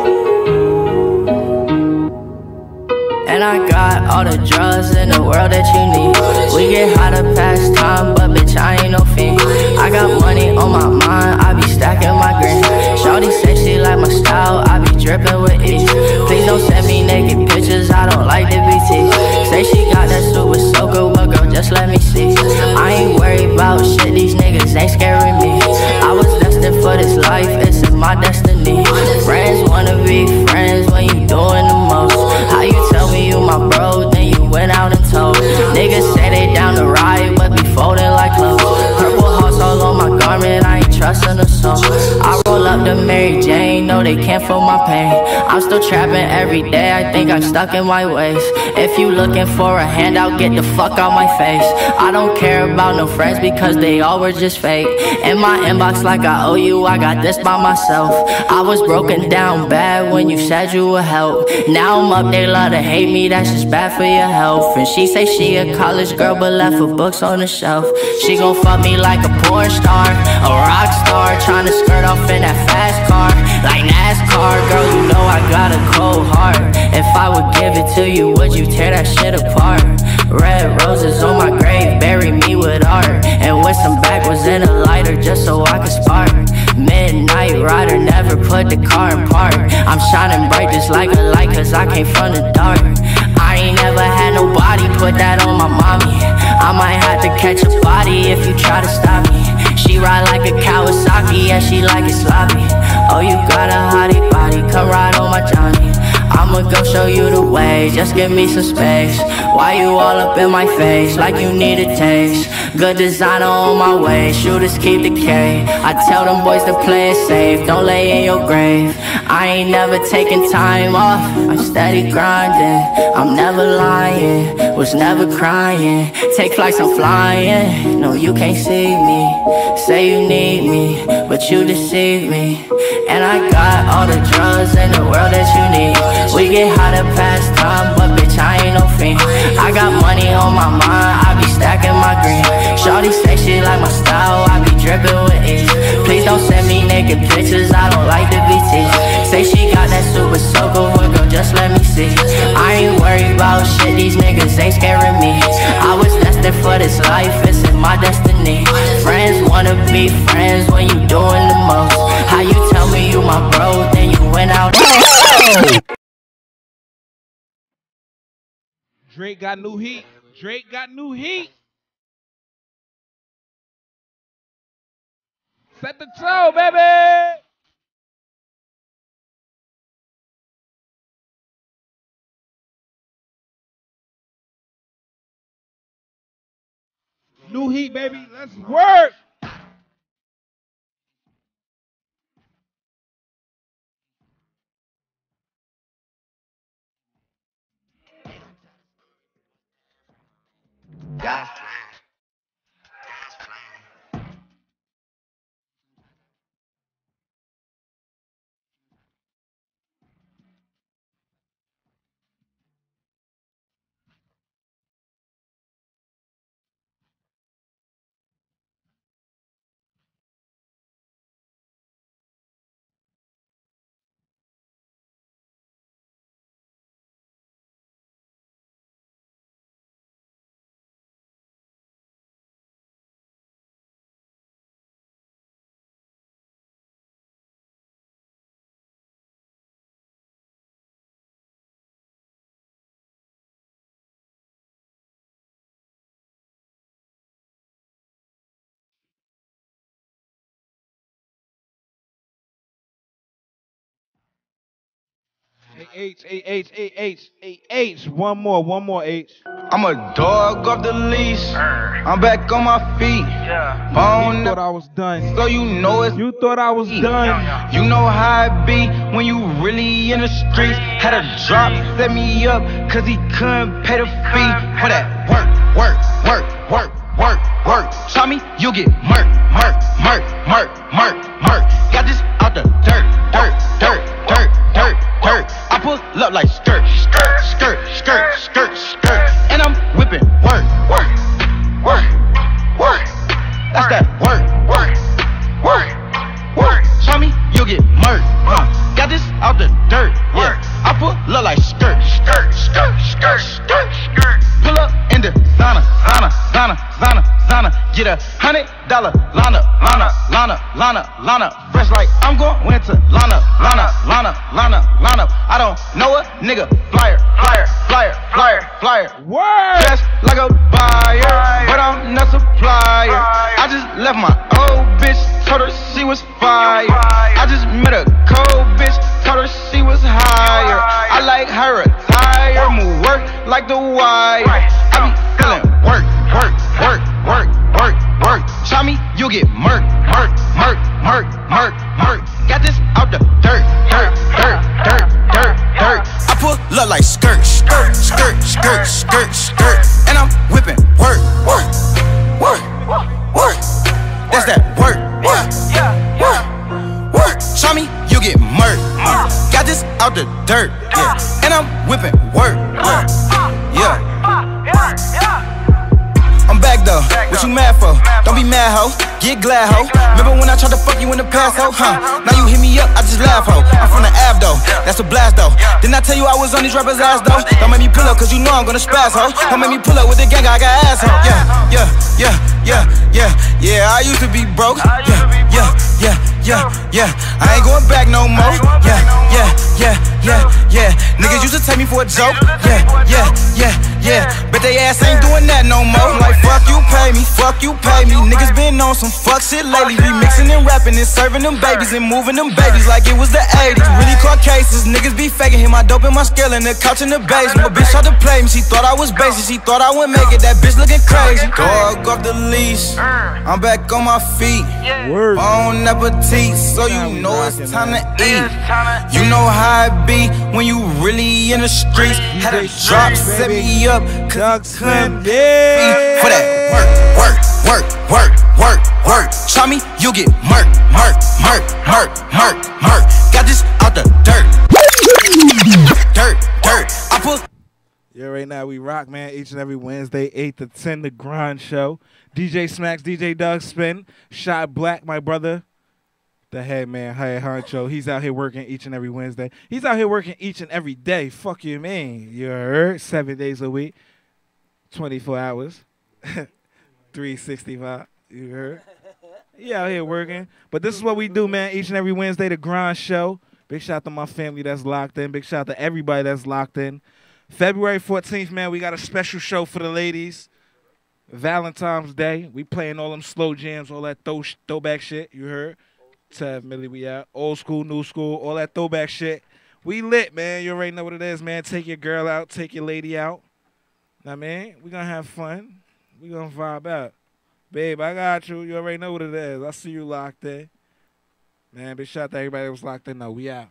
And I got all the drugs in the world that you need. We get high to pass time, but bitch, I ain't no fiend. I got money on my mind, I be stacking my green. Shawty say she like my style, I be dripping with ease. Please don't send me naked pictures, I don't like the BT. Say she got that super soaker, well girl, just let me see. I ain't worried about shit, these niggas ain't scaring me. I was destined for this life, it's in my destiny. Friends wanna be friends when you doing the most. How you tell me you my bro, then you went out and told. Niggas say they down to ride, but be folding like clothes. Purple hearts all on my garment, I ain't trusting a soul. I roll up the Mary Jane, no they can't feel my pain. I'm still trapping every day, I think I'm stuck in my ways. If you looking for a handout, get the fuck out my face. I don't care about no friends because they all were just fake. In my inbox like I owe you, I got this by myself. I was broken down bad when you said you would help. Now I'm up, they love to hate me, that's just bad for your health. And she say she a college girl but left her books on the shelf. She gon' fuck me like a porn star, a rock star, tryna skirt off in that fast car, like NASCAR. Girl, you know I got a cold heart. If I would give it to you, would you tear that shit apart? Red roses on my grave, bury me with art, and with some backwards in a lighter just so I could spark. Midnight rider, never put the car in park. I'm shining bright just like a light cause I came from the dark. I ain't never had nobody put that on my mommy. I might have to catch a body if you try to stop me. She ride like a Kawasaki, yeah, she like it sloppy. Oh, you got a hottie body, come ride on my Johnny. I'ma go show you the way, just give me some space. Why you all up in my face, like you need a taste? Good designer on my way, shooters keep the K. I tell them boys to play it safe, don't lay in your grave. I ain't never taking time off, I'm steady grinding. I'm never lying, was never crying. Take flights, I'm flying, no you can't see me. Say you need me, but you deceive me. And I got all the drugs in the world that you need. We get high to pass time, but bitch I ain't no fiend. I got money on my mind, I be stacking my green. Shawty say she like my style, I be dripping with ease. Please don't send me naked pictures, I don't like the BT. Say she got that super soaker, but girl just let me see. I ain't worried about shit, these niggas ain't scaring me. I was destined for this life, it's in my destiny. Friends wanna be friends when you doing the most. How you tell me you my bro, then you went out. Drake got new heat. Drake got new heat. Set the tone, baby. New heat, baby. Let's work. Yeah. H. One more H. I'm a dog off the leash. I'm back on my feet. You thought I was done. So you know it's. You thought I was done. You know how it be when you really in the streets. Had a drop, set me up, cause he couldn't pay the fee. For that work. Try me, you get murk. Got this out the dirt. I pull up like skirt. And I'm whipping work. That's that work. Try me, you get murk. Got this out the dirt. Yeah, I pull up like skirt. Pull up in the sauna. Get $100 Lana. Fresh like I'm going winter. Lana. I don't know a nigga. Flyer. Word. Dressed like a buyer, but I'm not supplier. I just left my old bitch, told her she was fire. I just met a cold bitch, told her she was higher. I like her attire, move work like the wire. I be feeling work. Try me, you get murk. Got this out the dirt. though. What you mad for? Don't be mad, ho. Get glad, ho. Remember when I tried to fuck you in the past, ho? Huh? Now you hit me up, I just laugh, ho. I'm from the Ave, though. That's a blast, though. Didn't I tell you I was on these rappers' ass, though? Don't make me pull up, cause you know I'm gonna spaz, ho. Don't make me pull up with the gang, I got ass, ho. Yeah, I used to be broke. Yeah. I ain't going back no more. Yeah. Niggas used to take me for a joke. Yeah. Bet they ass ain't doing that no more. Like, fuck you, pay me. Niggas been on some fuck shit lately. Remixing and rapping and serving them babies and moving them babies like it was the 80s. Really caught cases. Niggas be faking. Hit my dope in my scale in the couch in the basement. A bitch tried to play me. She thought I was basic. She thought I wouldn't make it. That bitch looking crazy. Dog off the leash. I'm back on my feet. Bon appetit. So you know it's time to eat. You know how it be when you really in the streets. Had a drop, set me up, Doug Slim, for that work. Try me, you get murk. Got this out the dirt. I put. Yeah, right now we rock, man. Each and every Wednesday, 8 to 10, the Grind Show. DJ Smacks, DJ Doug Spin, Shot Black, my brother. The head man, head honcho. He's out here working each and every Wednesday. He's out here working each and every day. Fuck you, man. You heard? 7 days a week, 24 hours, 365. You heard? He out here working. But this is what we do, man. Each and every Wednesday, the Grind Show. Big shout out to my family that's locked in. Big shout out to everybody that's locked in. February 14th, man, we got a special show for the ladies. Valentine's Day. We playing all them slow jams, all that throwback shit. You heard? 7 Millie, we out. Old school, new school, all that throwback shit. We lit, man. You already know what it is, man. Take your girl out. Take your lady out. Now, man, we gonna have fun. We gonna vibe out. Babe, I got you. You already know what it is. I see you locked in. Man, big shout out to everybody that was locked in, though. We out.